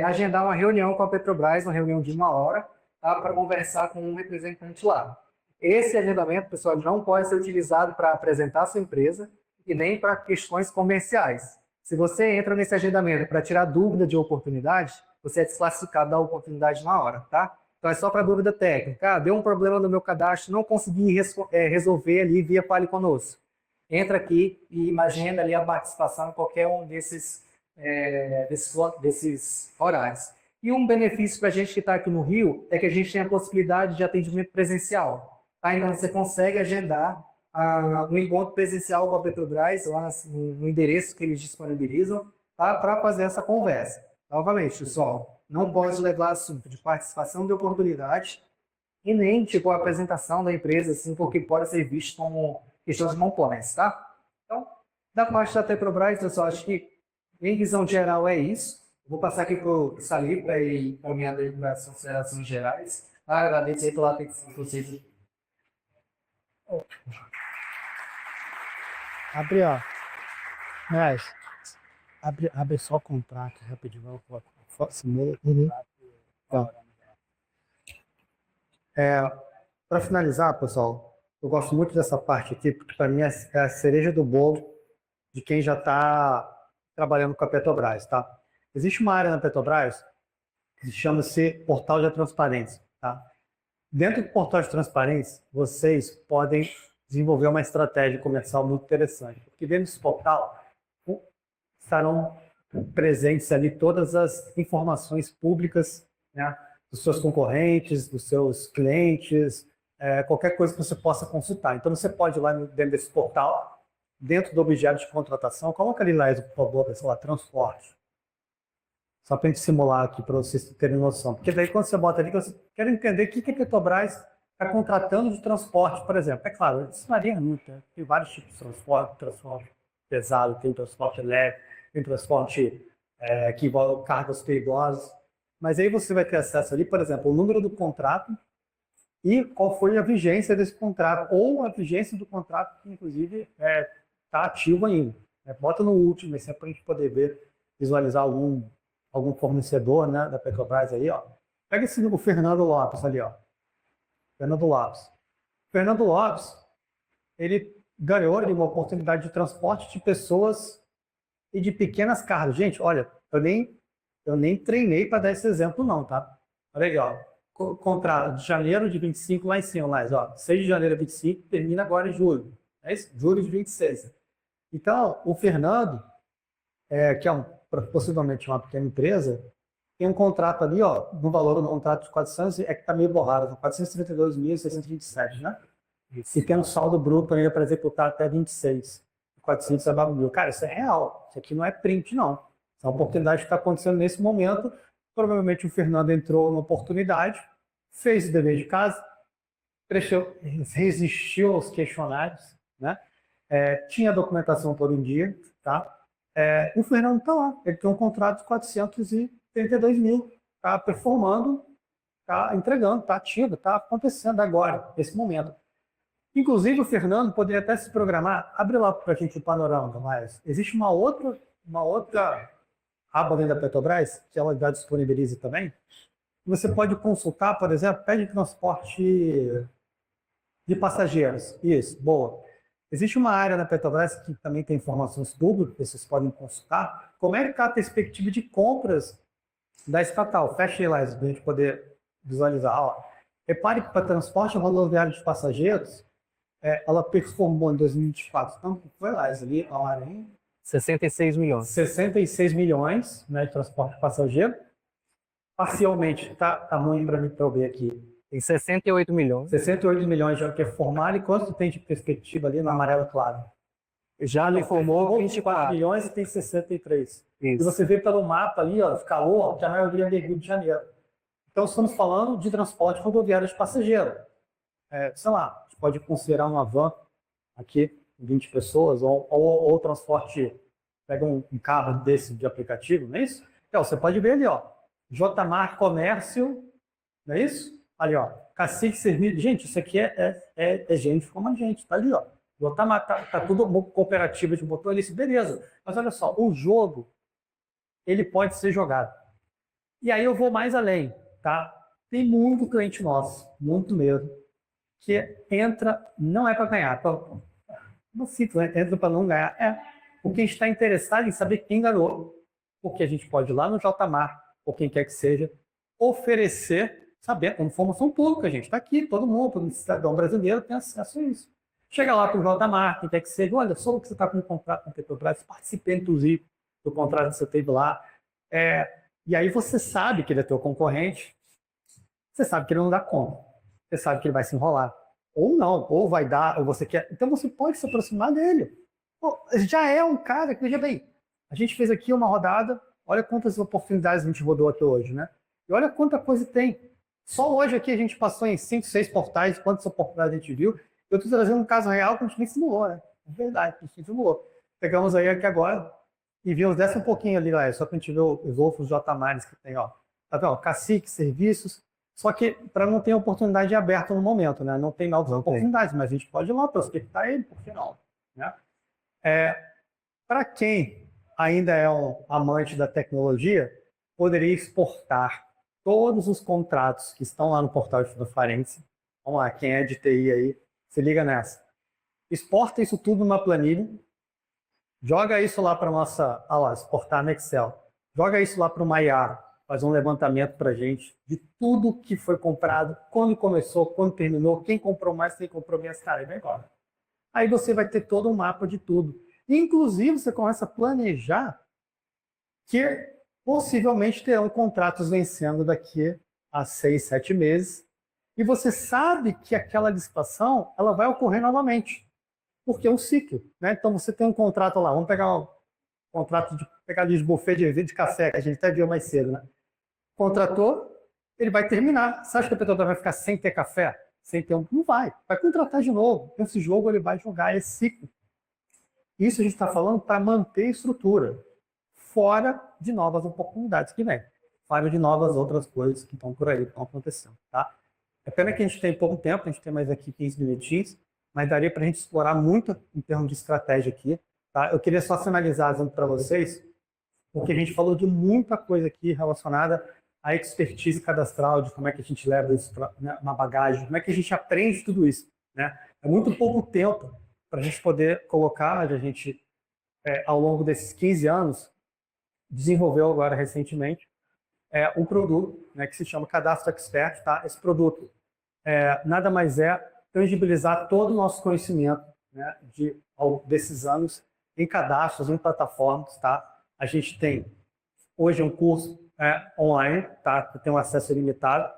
agendar uma reunião com a Petrobras, uma reunião de 1 hora, tá? Para conversar com um representante lá. Esse agendamento, pessoal, não pode ser utilizado para apresentar a sua empresa e nem para questões comerciais. Se você entra nesse agendamento para tirar dúvida de oportunidade, você é desclassificado da oportunidade na hora, tá? Então é só para dúvida técnica. Ah, deu um problema no meu cadastro, não consegui resolver ali via Fale Conosco. Entra aqui e agenda ali a participação em qualquer um desses horários. E um benefício para a gente que está aqui no Rio é que a gente tem a possibilidade de atendimento presencial. Tá? Então você consegue agendar um encontro presencial com a Petrobras lá no endereço que eles disponibilizam, tá? Para fazer essa conversa. Novamente, pessoal, não pode levar assunto de participação de oportunidade e nem tipo a apresentação da empresa, assim, porque pode ser visto como questão de compliance, tá? Então, da parte da Petrobras, pessoal, acho que em visão geral é isso. Vou passar aqui para o Salih para ir caminhando aí para as considerações gerais. Agradeço aí pela atenção de vocês. Abre, ó. Mas, abre só o contrato rapidinho. Para finalizar, pessoal, eu gosto muito dessa parte aqui, porque para mim é a cereja do bolo de quem já está trabalhando com a Petrobras, tá? Existe uma área na Petrobras que chama-se Portal de Transparência, tá? Dentro do Portal de Transparência, vocês podem desenvolver uma estratégia comercial muito interessante, porque dentro desse portal estarão presentes ali todas as informações públicas, né, dos seus concorrentes, dos seus clientes, qualquer coisa que você possa consultar. Então você pode ir lá dentro desse portal, dentro do objeto de contratação, coloca ali lá, por favor, sei lá, transporte. Só para a gente simular aqui, para vocês terem noção. Porque daí quando você bota ali, você quer entender o que a Petrobras está contratando de transporte, por exemplo. É claro, isso varia muito, né? Tem vários tipos de transporte pesado, tem transporte leve, tem transporte que envolve cargas perigosas. Mas aí você vai ter acesso ali, por exemplo, o número do contrato e qual foi a vigência desse contrato, ou a vigência do contrato que, inclusive, está ativo ainda. Bota no último, assim, para a gente poder ver, visualizar algum fornecedor, né, da Petrobras aí, ó. Pega o Fernando Lopes ali, ó. Fernando Lopes, ele ganhou ali uma oportunidade de transporte de pessoas e de pequenas cargas. Gente, olha, eu nem treinei para dar esse exemplo não, tá? Olha aí, ó. Contrato de janeiro de 25 lá em cima, lá, ó. 6 de janeiro de 25, termina agora em julho. É isso? Julho de 26. Então, o Fernando, que é possivelmente uma pequena empresa, tem um contrato ali, ó, no valor do contrato de 400, que está meio borrado, 432.627, né? Isso. E tem um saldo bruto ainda para executar até 26, 409 mil. Cara, isso é real, isso aqui não é print, não. Isso é uma oportunidade que está acontecendo nesse momento. Provavelmente o Fernando entrou na oportunidade, fez o dever de casa, resistiu aos questionários, né? Tinha documentação todo em dia, tá? O Fernando está lá, ele tem um contrato de 432 mil, está performando, está entregando, está ativo, está acontecendo agora, nesse momento. Inclusive, o Fernando poderia até se programar, abre lá para a gente o panorama, mas existe uma outra aba dentro da Petrobras, que ela já disponibiliza também. Você pode consultar, por exemplo, pede transporte de passageiros. Isso, boa. Existe uma área na Petrobras que também tem informações públicas, que vocês podem consultar. Como é que está a perspectiva de compras da estatal? Fecha aí lá, para a gente poder visualizar. Ó, repare que para transporte rodoviário de passageiros, ela performou em 2024. Então, foi lá, ali, a área aí. 66 milhões. 66 milhões, né, de transporte de passageiro. Parcialmente, tá ruim para mim para eu ver aqui. Tem 68 milhões. 68 milhões já performaram. E quanto tem de perspectiva ali no amarelo claro? Já lhe formou 24 milhões e tem 63. Isso. E você vê pelo mapa ali, ó, calor, já não é o Rio de Janeiro. Então, estamos falando de transporte rodoviário de passageiro. Sei lá, a gente pode considerar uma van aqui, 20 pessoas, ou transporte, pega um carro desse de aplicativo, não é isso? Então, você pode ver ali, ó, Jmar Comércio, não é isso? Ali, ó, Cacique Serviço. Gente, isso aqui é gente como a gente, tá ali, ó. Jmar, tá tudo cooperativa de motor ali, beleza. Mas olha só, o jogo, ele pode ser jogado. E aí eu vou mais além, tá? Tem muito cliente nosso, muito mesmo, que entra, não é para ganhar, no ciclo, entra para não ganhar, porque a gente está interessado em saber quem ganhou, porque a gente pode ir lá no Jmar, ou quem quer que seja, oferecer, saber, como informação pública, a gente está aqui, todo mundo, todo cidadão brasileiro tem acesso a isso. Chega lá para o Jmar, quem quer que seja, olha, só que você está com um contrato com a Petrobras, participei, inclusive, do contrato que você teve lá, e aí você sabe que ele é teu concorrente, você sabe que ele não dá conta, você sabe que ele vai se enrolar, ou não, ou vai dar, ou você quer, então você pode se aproximar dele. Pô, já é um cara que, veja bem, a gente fez aqui uma rodada, olha quantas oportunidades a gente rodou aqui hoje, né? E olha quanta coisa tem. Só hoje aqui a gente passou em 5, 6 portais, quantas oportunidades a gente viu. Eu estou trazendo um caso real que a gente nem simulou, né? É verdade, a gente nem simulou. Pegamos aí aqui agora e vimos, desce um pouquinho ali, lá, só para a gente ver os outros Jmares que tem, ó. Tá vendo? Cacique, serviços. Só que para não ter oportunidade aberta no momento, né? Não tem novas oportunidades, mas a gente pode ir lá prospectar ele, por que não? Né? Para quem ainda é um amante da tecnologia, poderia exportar todos os contratos que estão lá no portal de Forense. Vamos lá, quem é de TI aí, se liga nessa. Exporta isso tudo numa planilha, joga isso lá para nossa, exportar no Excel. Joga isso lá para o Maiar, faz um levantamento para a gente de tudo que foi comprado, quando começou, quando terminou, quem comprou mais, quem comprou menos, cara, e vem agora. Aí você vai ter todo um mapa de tudo. Inclusive, você começa a planejar que possivelmente terão contratos vencendo daqui a 6, 7 meses. E você sabe que aquela licitação ela vai ocorrer novamente, porque é um ciclo. Né? Então, você tem um contrato lá, vamos pegar um contrato de pegar de buffet de café, que a gente até viu mais cedo. Né? Contratou, ele vai terminar. Você acha que a Petrobras vai ficar sem ter café? Sem ter um? Não vai. Vai contratar de novo. Esse jogo ele vai jogar esse ciclo. Isso a gente está falando para manter a estrutura, fora de novas oportunidades que vêm, fora de novas outras coisas que estão por aí, que estão acontecendo. Tá? É pena que a gente tem pouco tempo, a gente tem mais aqui 15 minutinhos, mas daria para a gente explorar muito em termos de estratégia aqui. Tá? Eu queria só finalizar dizendo para vocês, porque a gente falou de muita coisa aqui relacionada à expertise cadastral, de como é que a gente leva isso para uma bagagem, como é que a gente aprende tudo isso. Né? É muito pouco tempo para a gente poder colocar, a gente, ao longo desses 15 anos, desenvolveu agora recentemente um produto, né, que se chama Cadastro Expert. Tá? Esse produto nada mais é tangibilizar todo o nosso conhecimento, né, desses anos em cadastros, em plataformas. Tá? A gente tem hoje um curso online, tá, que tem um acesso ilimitado.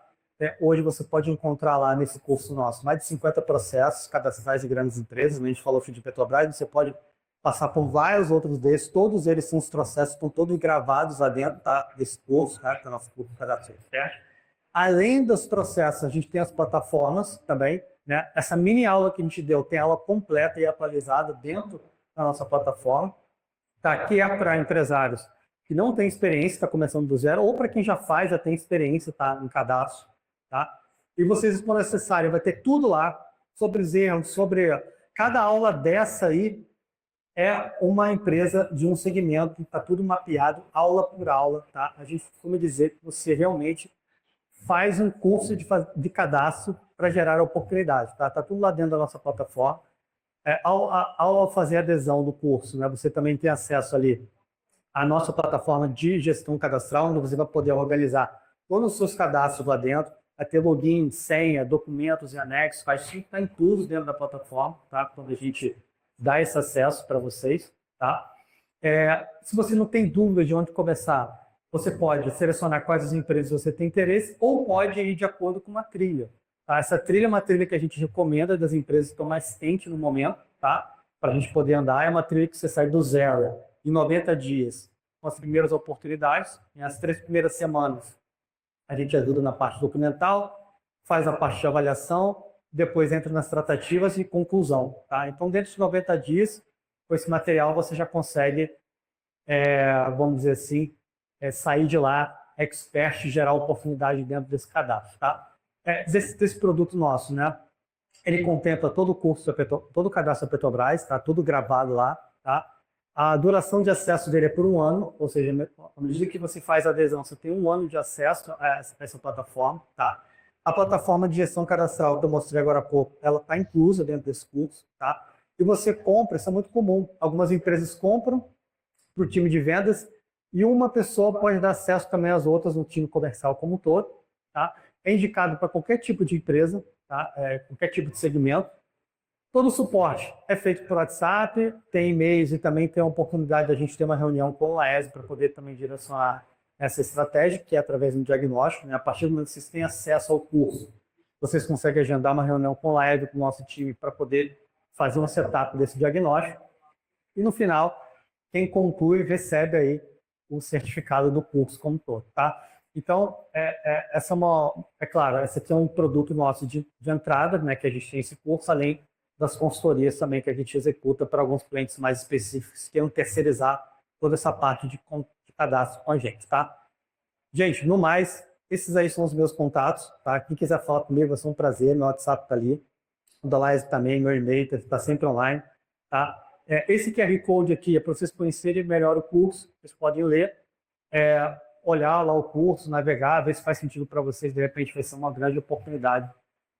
Hoje você pode encontrar lá nesse curso nosso mais de 50 processos cadastrais de grandes empresas. A gente falou de Petrobras, você pode passar por vários outros desses, todos eles são os processos, estão todos gravados lá dentro, tá, desse curso, tá, que é o nosso curso de Cadastro Expert. Além dos processos, a gente tem as plataformas também, né? Essa mini aula que a gente deu tem aula completa e atualizada dentro da nossa plataforma, tá, que é para empresários que não têm experiência, está começando do zero, ou para quem já faz, já tem experiência, tá, em cadastro. Tá? E vocês, se for necessário, vai ter tudo lá sobre os erros, sobre cada aula dessa aí é uma empresa de um segmento, está tudo mapeado, aula por aula. Tá? A gente costuma dizer que você realmente faz um curso de cadastro para gerar oportunidade. Tá? Tá tudo lá dentro da nossa plataforma. Ao fazer a adesão do curso, né, você também tem acesso ali à nossa plataforma de gestão cadastral, onde você vai poder organizar todos os seus cadastros lá dentro, a ter login, senha, documentos e anexos, faz tudo que está incluso dentro da plataforma, tá? Quando a gente dá esse acesso para vocês. Tá? Se você não tem dúvida de onde começar, você pode selecionar quais as empresas você tem interesse ou pode ir de acordo com uma trilha. Tá? Essa trilha é uma trilha que a gente recomenda das empresas que estão mais quentes no momento, tá? Para a gente poder andar. É uma trilha que você sai do zero em 90 dias com as primeiras oportunidades, nas 3 primeiras semanas. A gente ajuda na parte documental, faz a parte de avaliação, depois entra nas tratativas e conclusão. Tá? Então, dentro de 90 dias, com esse material, você já consegue, vamos dizer assim, sair de lá expert e gerar oportunidade dentro desse cadastro. Tá? Desse produto nosso, né? Ele contempla todo o curso, todo o cadastro da Petrobras, tá? Tudo gravado lá. Tá? A duração de acesso dele é por 1 ano, ou seja, à medida que você faz a adesão, você tem 1 ano de acesso a essa plataforma. Tá? A plataforma de gestão cadastral que eu mostrei agora há pouco, ela está inclusa dentro desse curso. Tá? e você compra, isso é muito comum. Algumas empresas compram para o time de vendas e uma pessoa pode dar acesso também às outras no time comercial como um todo. Tá? É indicado para qualquer tipo de empresa, tá? Qualquer tipo de segmento. Todo o suporte é feito por WhatsApp, tem e-mails e também tem a oportunidade da gente ter uma reunião com o Laes para poder também direcionar essa estratégia, que é através do diagnóstico. Né? A partir do momento que vocês têm acesso ao curso, vocês conseguem agendar uma reunião com o Laes, com o nosso time, para poder fazer um setup desse diagnóstico. E no final, quem conclui recebe aí o certificado do curso como todo, tá? Então, essa é claro, esse aqui é um produto nosso de entrada, né, que a gente tem esse curso, além das consultorias também que a gente executa para alguns clientes mais específicos que queiram terceirizar toda essa parte de cadastro com a gente, tá? Gente, no mais, esses aí são os meus contatos, tá? Quem quiser falar comigo vai ser um prazer, meu WhatsApp está ali, o da Laes também, meu e-mail está sempre online, tá? Esse QR Code aqui é para vocês conhecerem melhor o curso, vocês podem ler, olhar lá o curso, navegar, ver se faz sentido para vocês, de repente vai ser uma grande oportunidade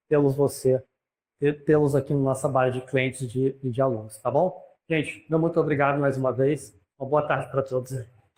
tê-los aqui na nossa base de clientes e de alunos, tá bom? Gente, muito obrigado mais uma vez, uma boa tarde para todos.